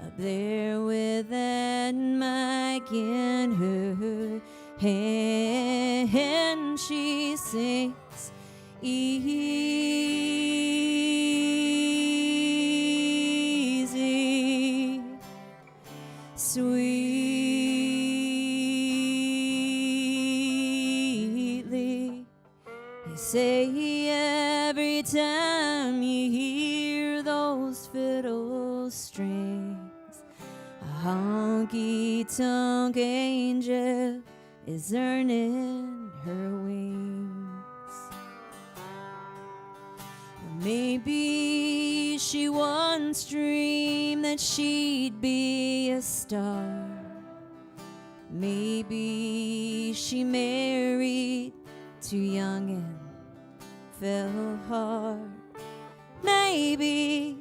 Up there with that mic in her hand, she sings easy, sweetly. They say every time you hear those fiddle strings, a honky-tonk angel is earning her wings. Maybe she once dreamed that she'd be a star, Maybe she married too young and fell hard. Maybe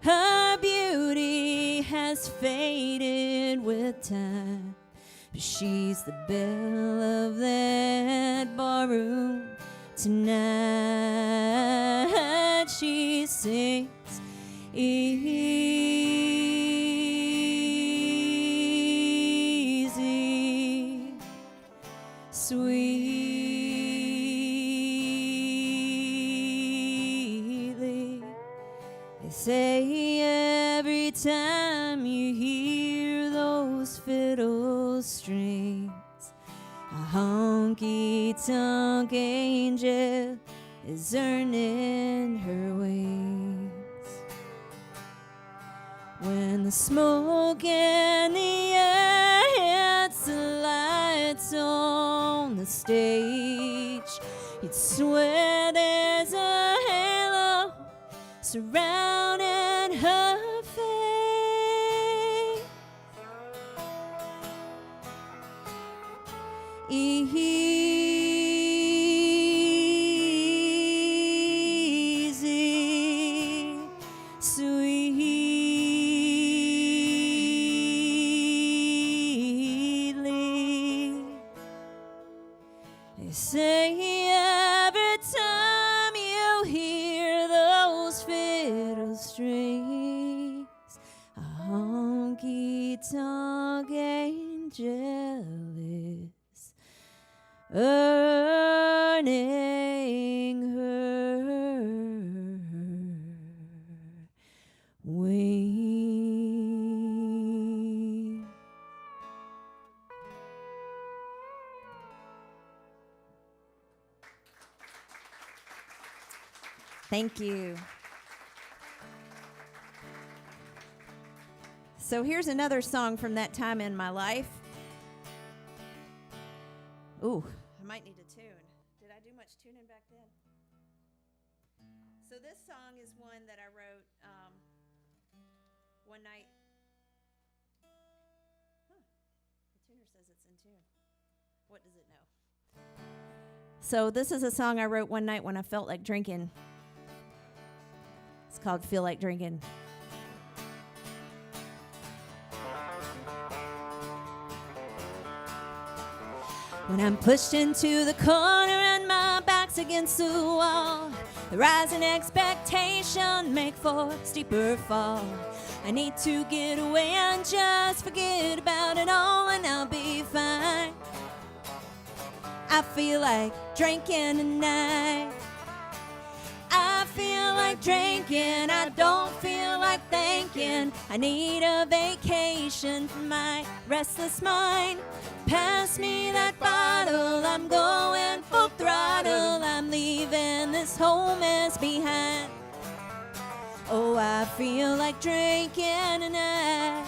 her beauty has faded with time, but she's the belle of that barroom tonight. She sings easy, sweetly. They say every time you hear those fiddle strings, a honky-tonk angel is earning her wings. When the smoke and the air hits the lights on the stage, you'd swear there's a halo surrounding her face. Easy, sweetly. They say every time you hear those fiddle strings, a honky-tonk angel is earning her wings. Thank you. So here's another song from that time in my life. Ooh, I might need to tune. Did I do much tuning back then? So this song is one that I wrote one night. Huh. The tuner says it's in tune. What does it know? So this is a song I wrote one night when I felt like drinking. It's called Feel Like Drinking. When I'm pushed into the corner and my back's against the wall, the rising expectation make for steeper fall. I need to get away and just forget about it all, and I'll be fine. I feel like drinking tonight. I feel like drinking, I don't feel like thinking. I need a vacation from my restless mind. Pass me that bottle, I'm going full throttle. I'm leaving this whole mess behind. Oh, I feel like drinking tonight.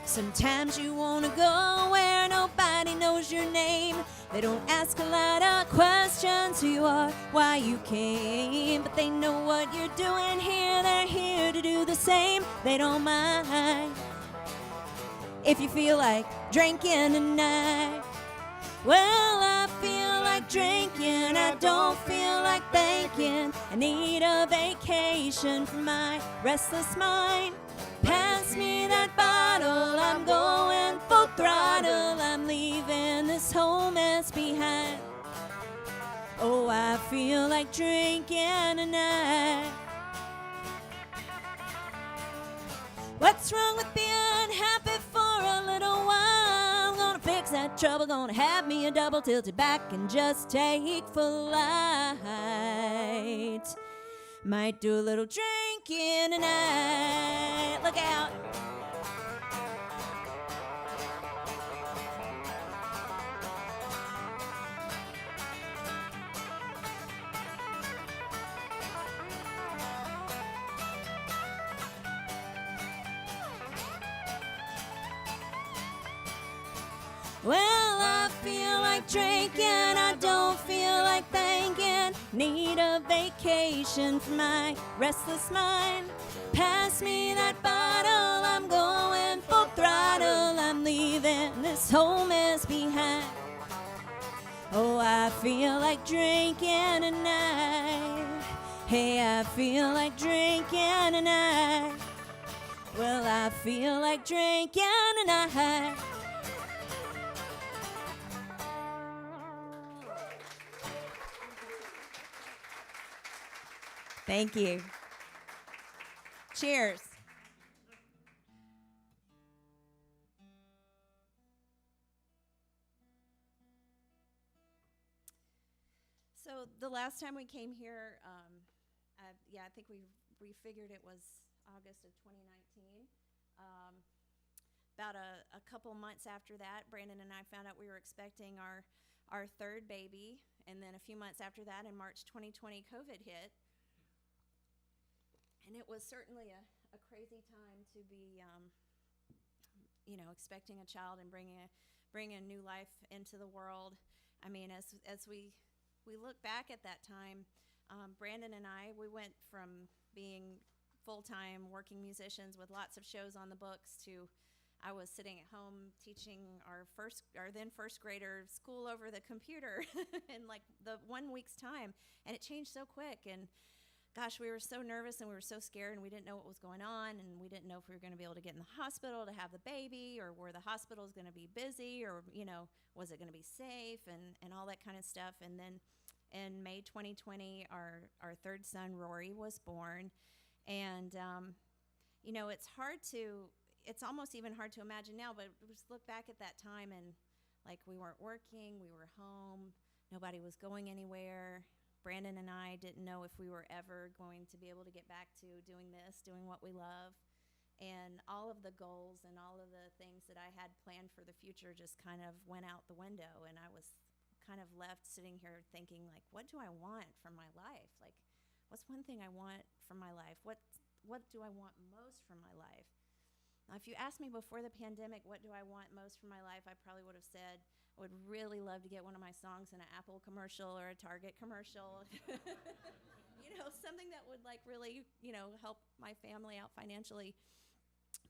Sometimes you wanna go where nobody knows your name. They don't ask a lot of questions, who you are, why you came. But they know what you're doing here, they're here to do the same. They don't mind if you feel like drinking tonight. Well, I feel like drinking, I don't feel like thinking. I need a vacation from my restless mind. Pass me that bottle, I'm going full throttle. I'm leaving this whole mess behind. Oh, I feel like drinking tonight. What's wrong with being happy for a little while? Gonna fix that trouble, gonna have me a double tilted back and just take flight. Might do a little drinking tonight. Look out. Well, I feel like drinking, I don't feel like thinking. Need a vacation from my restless mind. Pass me that bottle, I'm going full throttle. leaving this whole mess behind. Oh, I feel like drinking tonight. Hey, I feel like drinking tonight. Well, I feel like drinking tonight. Thank you. Cheers. So the last time we came here, I think we figured it was August of 2019. About a couple months after that, Brandon and I found out we were expecting our third baby, and then a few months after that, in March 2020, COVID hit. And it was certainly a crazy time to be, expecting a child and bringing a new life into the world. I mean, as we look back at that time, Brandon and I, we went from being full-time working musicians with lots of shows on the books to I was sitting at home teaching our then first grader school over the computer in like the 1 week's time, and it changed so quick. And gosh, we were so nervous and we were so scared, and we didn't know what was going on, and we didn't know if we were going to be able to get in the hospital to have the baby, or were the hospitals going to be busy, or was it going to be safe, and all that kind of stuff. And then in May 2020, our third son Rory was born, and it's almost even hard to imagine now, but just look back at that time, and like we weren't working, we were home, nobody was going anywhere. Brandon and I didn't know if we were ever going to be able to get back to doing what we love. And all of the goals and all of the things that I had planned for the future just kind of went out the window. And I was kind of left sitting here thinking, like, what do I want from my life? Like, what's one thing I want from my life? What do I want most from my life? Now, if you asked me before the pandemic, what do I want most from my life, I probably would have said, I would really love to get one of my songs in an Apple commercial or a Target commercial. Something that would like really, help my family out financially.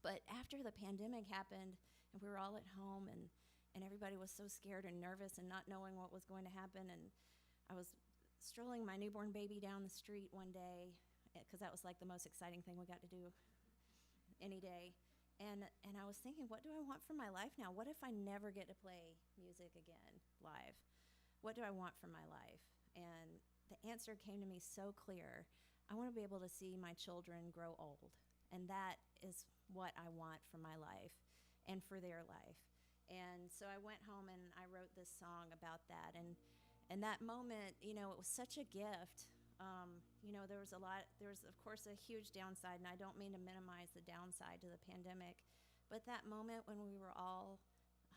But after the pandemic happened and we were all at home and everybody was so scared and nervous and not knowing what was going to happen, and I was strolling my newborn baby down the street one day, because that was like the most exciting thing we got to do any day. And I was thinking, what do I want from my life now? What if I never get to play music again live? What do I want from my life? And the answer came to me so clear. I want to be able to see my children grow old. And that is what I want for my life and for their life. And so I went home and I wrote this song about that. And that moment, it was such a gift. There was of course a huge downside, and I don't mean to minimize the downside to the pandemic, but that moment when we were all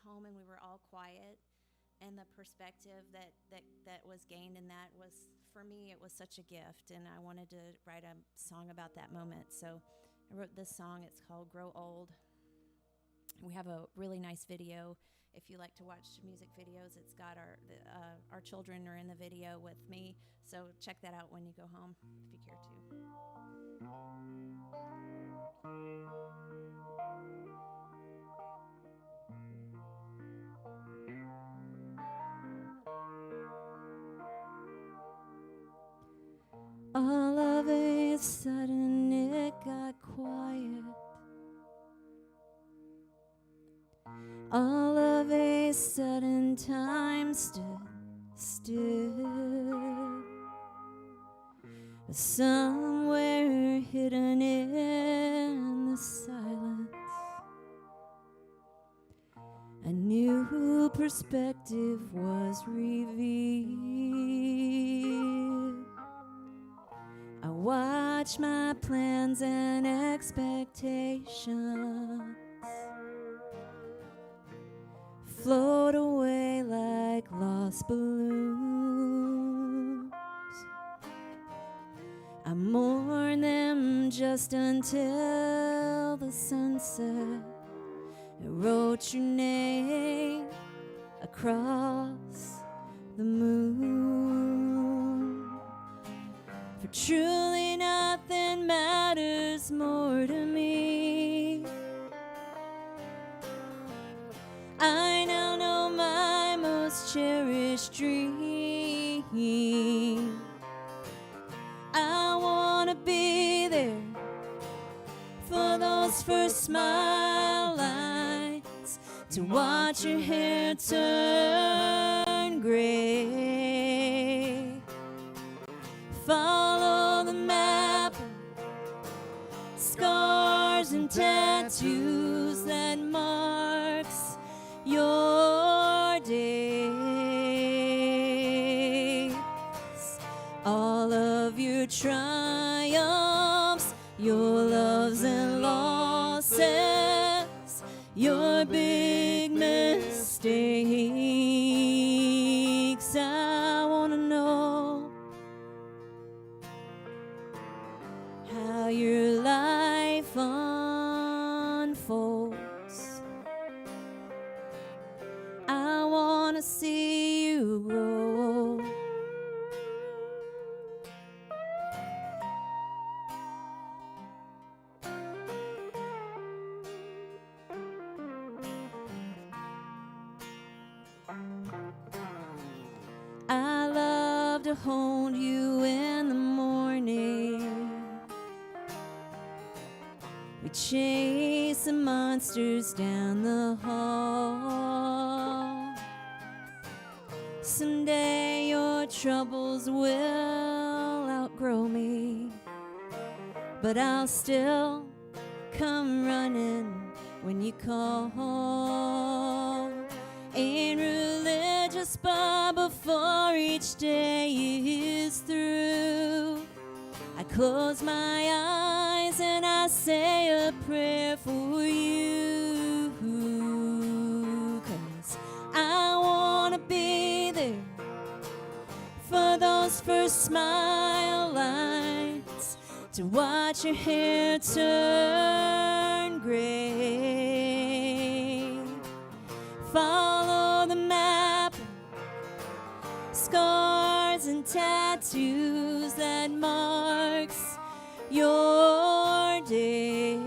home and we were all quiet, and the perspective that was gained in that was, for me, it was such a gift, and I wanted to write a song about that moment. So I wrote this song. It's called Grow Old. We have a really nice video. If you like to watch music videos, it's got our children are in the video with me, so check that out when you go home if you care to. All of a sudden it got quiet. All of a sudden time stood still. Somewhere hidden in the silence, a new perspective was revealed. I watched my plans and expectations float away like lost balloons. I mourn them just until the sunset. I wrote your name across the moon. For truly nothing matters more to me dream. I wanna be there for those first smile lines, to watch your hair turn gray. Follow the map, scars and tattoos that marks your days. All of your triumphs, your loves and losses, your big mistakes. I wanna know how your life unfolds. I wanna see you grow. I love to hold you in the morning. We chase the monsters down the hall. Someday your troubles will outgrow me, but I'll still come running when you call. Ain't religious, but before each day is through, I close my eyes and I say a prayer for you. 'Cause I wanna be there for those first smile lines, to watch your hair turn gray. Follow the map, scars and tattoos that marks your days.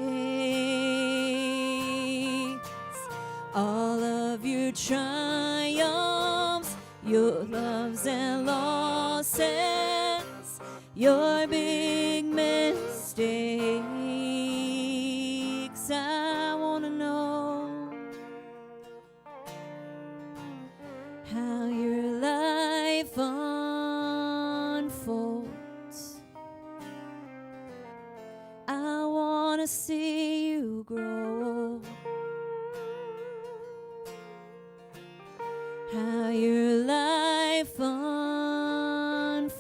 All of your triumphs, your loves and losses, your big mistakes. I wanna know how your life unfolds. I wanna see you grow. How your life unfolds.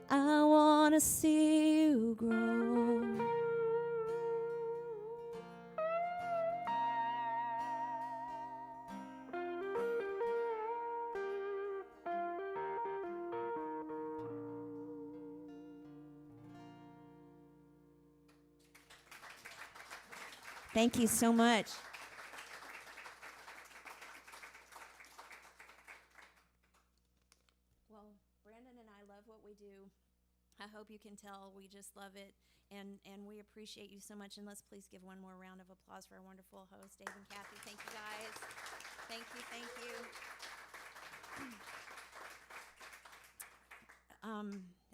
I wanna see you grow. Thank you so much. Well, Brandon and I love what we do. I hope you can tell we just love it, and we appreciate you so much. And let's please give one more round of applause for our wonderful host, Dave and Kathy. Thank you, guys. Thank you, thank you.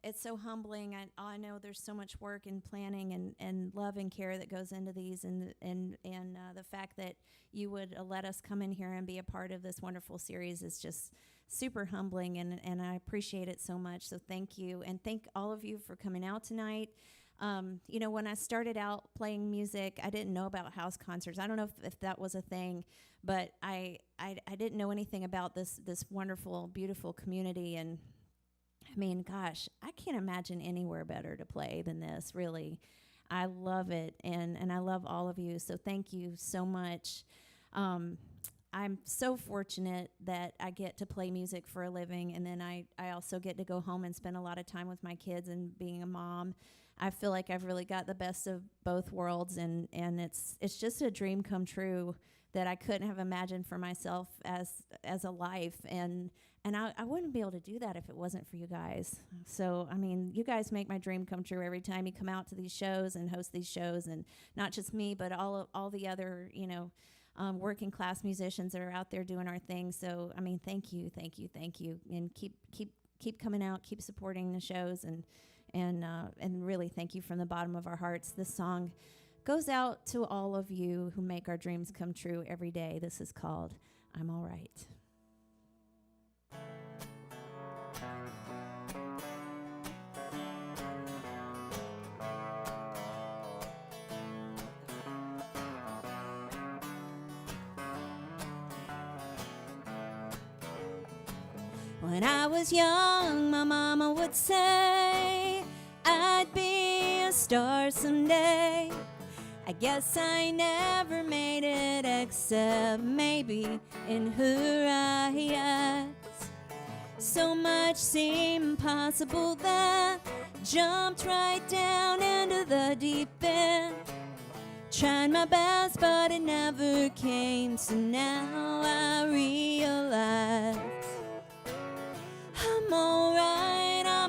It's so humbling. I know there's so much work and planning and love and care that goes into these, and the fact that you would let us come in here and be a part of this wonderful series is just super humbling, and I appreciate it so much. So thank you, and thank all of you for coming out tonight. You know, when I started out playing music, I didn't know about house concerts. I don't know if that was a thing, but I didn't know anything about this wonderful, beautiful community. And I mean, gosh, I can't imagine anywhere better to play than this, really. I love it, and I love all of you, so thank you so much. I'm so fortunate that I get to play music for a living, and then I also get to go home and spend a lot of time with my kids and being a mom. I feel like I've really got the best of both worlds, and it's just a dream come true that I couldn't have imagined for myself as a life, and I wouldn't be able to do that if it wasn't for you guys. So, I mean, you guys make my dream come true every time you come out to these shows and host these shows, and not just me, but all the other, working class musicians that are out there doing our thing. So, I mean, thank you, and keep coming out, keep supporting the shows, and really thank you from the bottom of our hearts. This song goes out to all of you who make our dreams come true every day. This is called "I'm All Right." When I was young, my mama would say I'd be a star someday. I guess I never made it, except maybe in her eyes. So much seemed possible that jumped right down into the deep end. Tried my best, but it never came, so now I realize I'm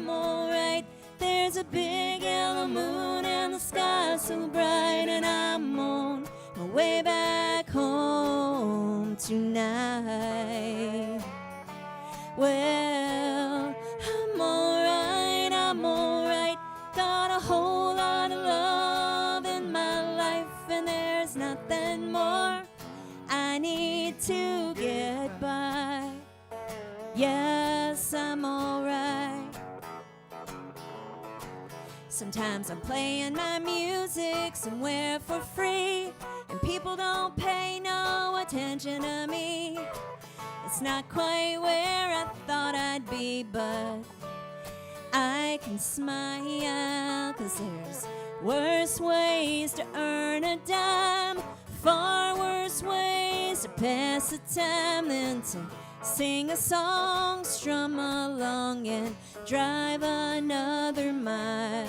alright, there's a big yellow moon and the sky so bright, and I'm on my way back home tonight. Well, I'm alright, got a whole lot of love in my life, and there's nothing more I need to get by. Yes, I'm alright. Sometimes I'm playing my music somewhere for free, and people don't pay no attention to me. It's not quite where I thought I'd be, but I can smile, 'cause there's worse ways to earn a dime, far worse ways to pass the time than to sing a song, strum along, and drive another mile.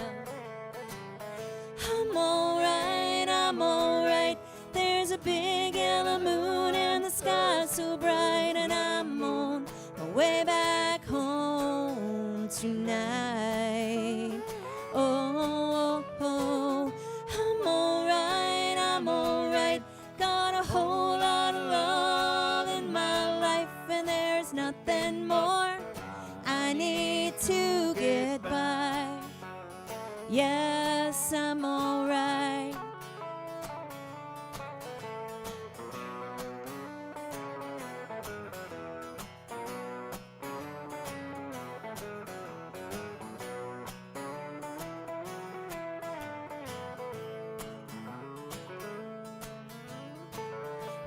I'm alright, there's a big yellow moon and the sky so bright, and I'm on my way back home tonight. Oh, I'm alright, got a whole lot of love in my life, and there's nothing more I need to get by. Yes, I'm alright.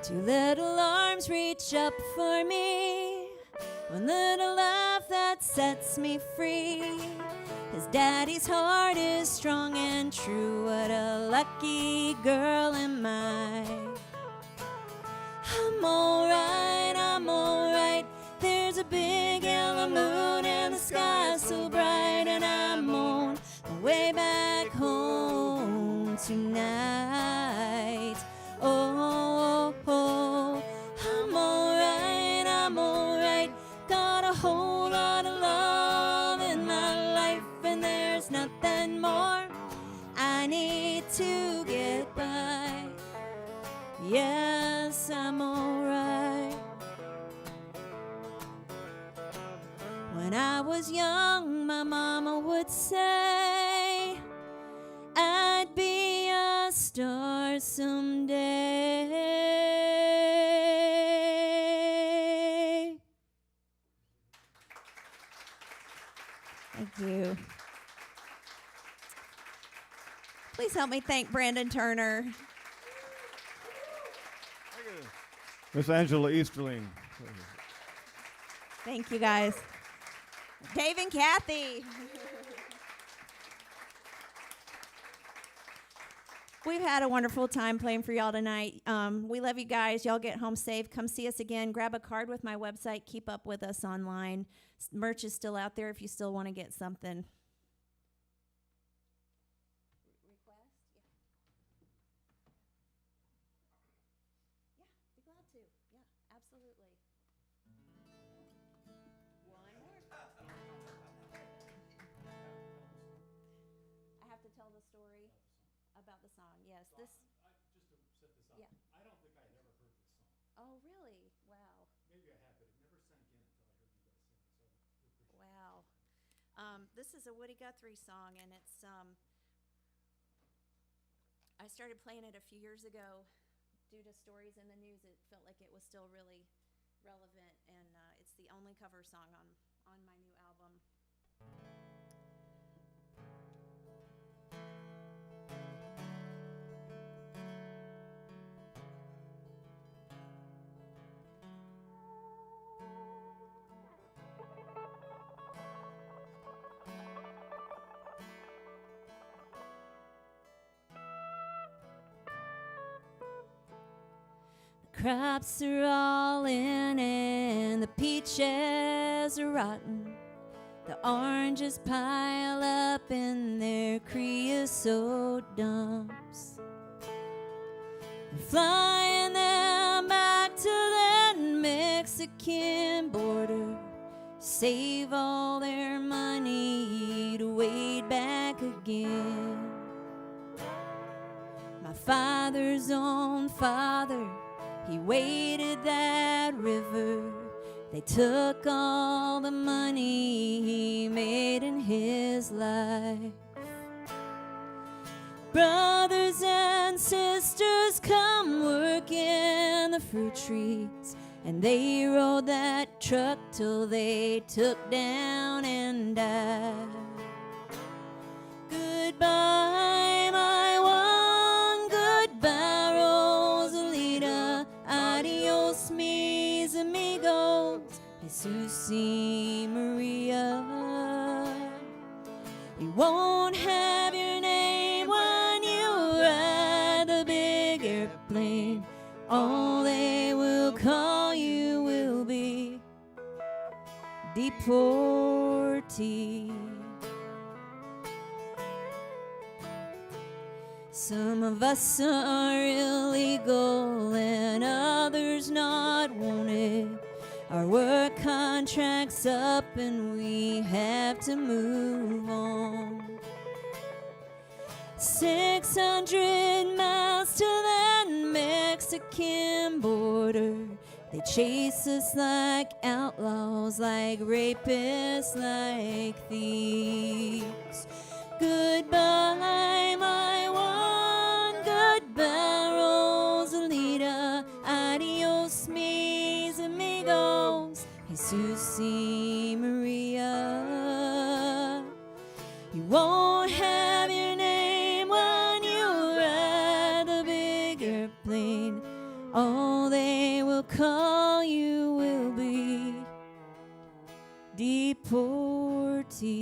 Two little arms reach up for me, one little laugh that sets me free. His daddy's heart is strong and true, what a lucky girl am I. I'm alright, there's a big yellow moon and the sky so bright, and I'm on my way back home tonight. Oh, I'm alright, got a whole lot of love in my life, and there's nothing more I need to get by. Yes, I'm alright. When I was young, my mama would say I'd be a star someday. Thank you. Please help me thank Brandon Turner. Miss Angela Easterling. Thank you, guys. Dave and Kathy. We've had a wonderful time playing for y'all tonight. We love you guys. Y'all get home safe. Come see us again. Grab a card with my website. Keep up with us online. Merch is still out there if you still want to get something. Absolutely. One more. I have to tell the story about the song. Yes, this. Just to set this up, Yeah. I don't think I had ever heard this Oh, really? Wow. Maybe I have, but it never sank in until I heard you guys sing it, so we appreciate it. Wow. This is a Woody Guthrie song, and it's, I started playing it a few years ago due to stories in the news. It felt like it was still really relevant, and it's the only cover song on my new album. Crops are all in and the peaches are rotten. The oranges pile up in their creosote dumps. They're flying them back to that Mexican border. Save all their money to wade back again. My father's own father, he waded that river. They took all the money he made in his life. Brothers and sisters, come work in the fruit trees. And they rode that truck till they took down and died. Goodbye, my one, goodbye, Rosalita. Adios, mis amigos, Jesus y Maria. You won't have your name when you ride the big airplane. All they will call you will be deportee. Some of us are illegal and others not wanted. Our work contract's up and we have to move on. 600 miles to that Mexican border. They chase us like outlaws, like rapists, like thieves. Goodbye, my one, goodbye, Rosalita. Adios, mis amigos, Jesus y Maria. You won't have your name when you ride the big airplane. All they will call you will be deportee.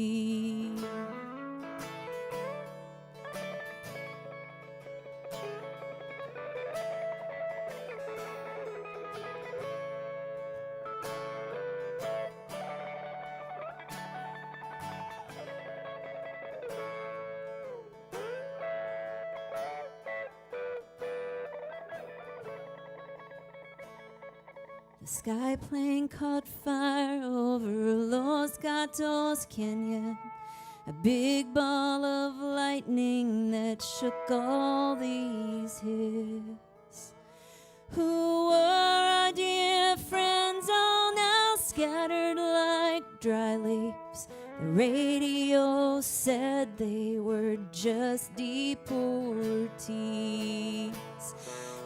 The sky plane caught fire over Los Gatos Canyon, a big ball of lightning that shook all these hills. Who were our dear friends, all now scattered like dry leaves. The radio said they were just deportees.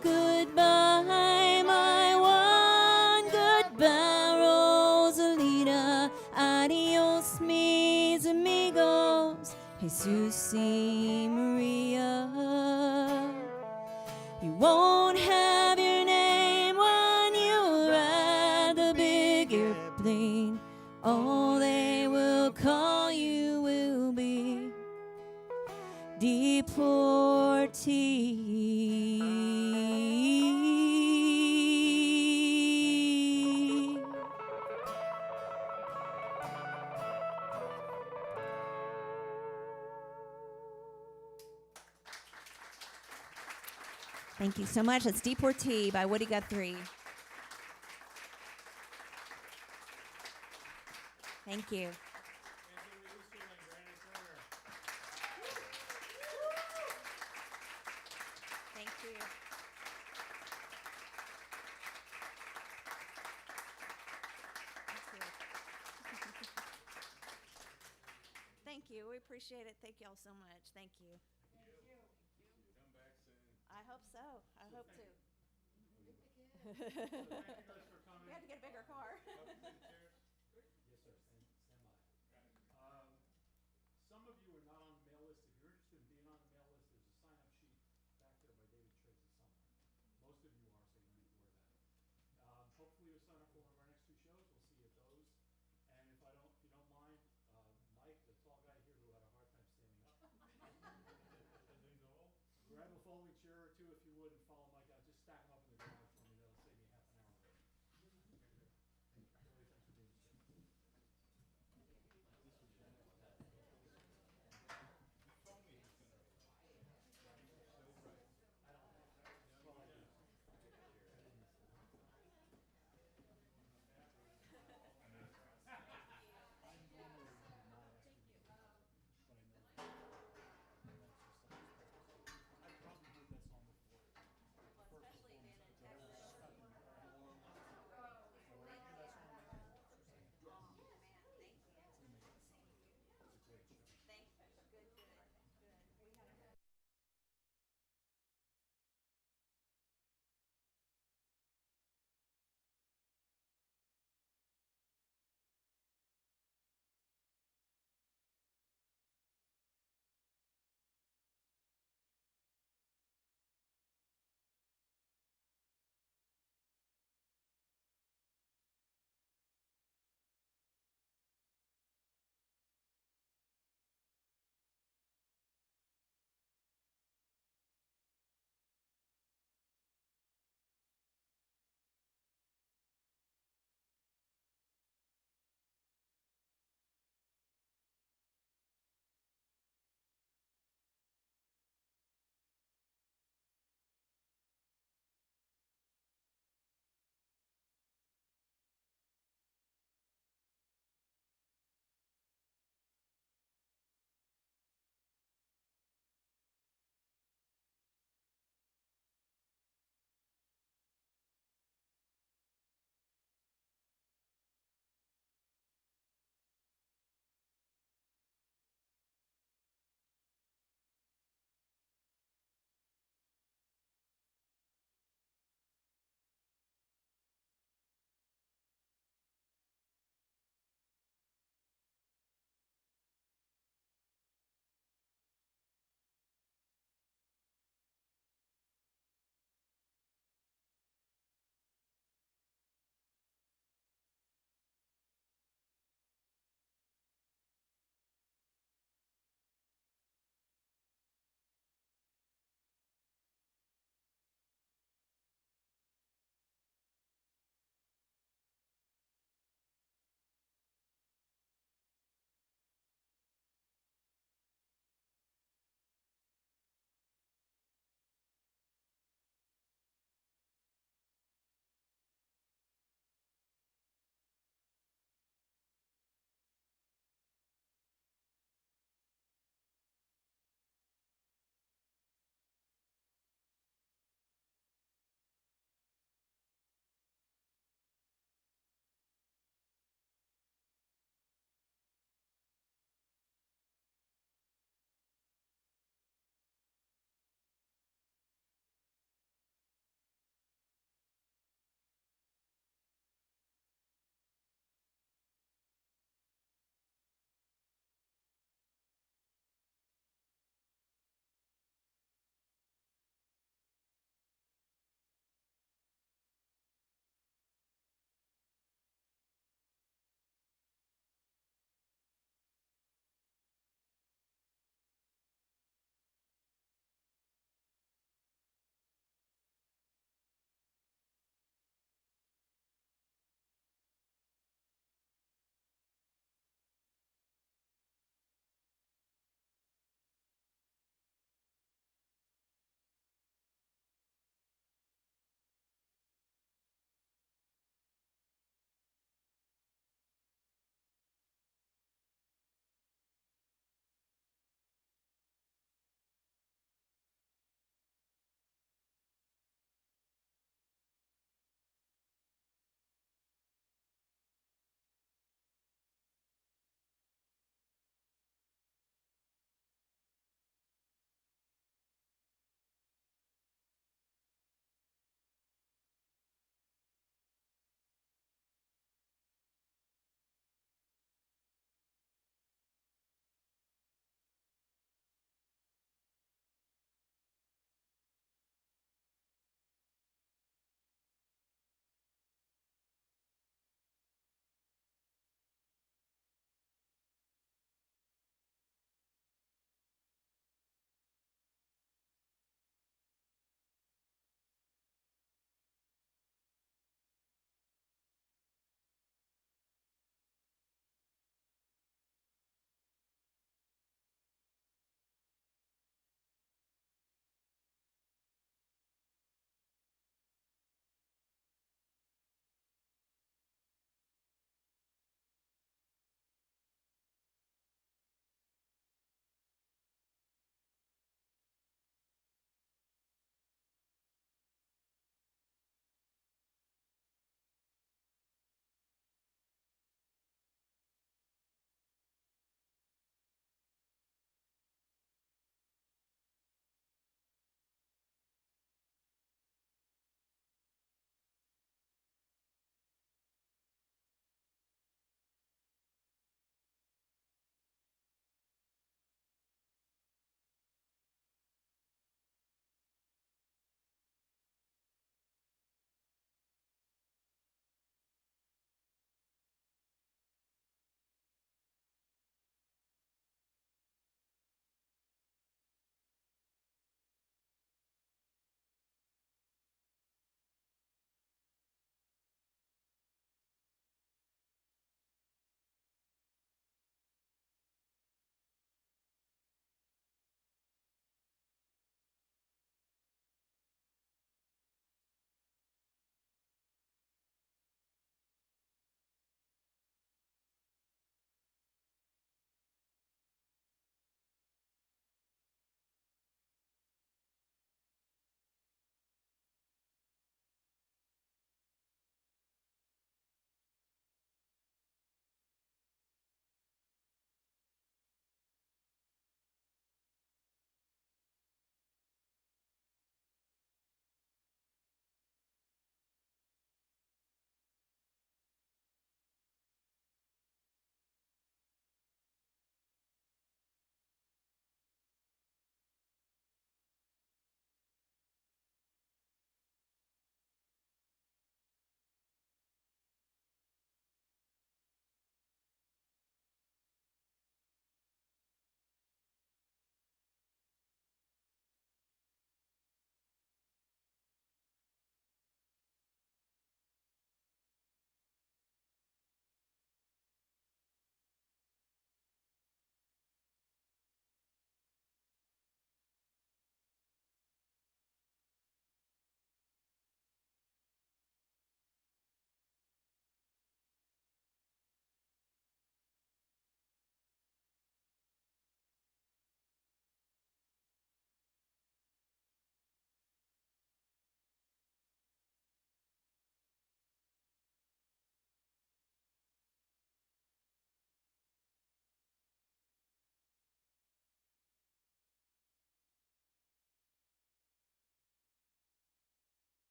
Goodbye, my one, goodbye, Rosalita. Adios, mis amigos, Jesus y Maria. You won't have your name when you ride the big airplane. All they will call you will be deportee. Thank you so much. It's Deportee by Woody Guthrie. Thank you. Thank you. appreciate it. Thank y'all so much. Thank you. Come back soon. I hope so. I hope to. So thank you guys for coming. We had to get a bigger car. Yes, sir. Stand by. Some of you are not on the mail list. If you're interested in being on the mail list, there's a sign-up sheet back there by David Tracy somewhere. Most of you are, so you don't need to worry about it. Hopefully you'll sign up for one of our next 2 shows. We'll see you at those. And if you don't mind, Mike, the tall guy here who had a hard time standing up, grab a folding chair or 2 if you would, and follow Mike out. Just stack them up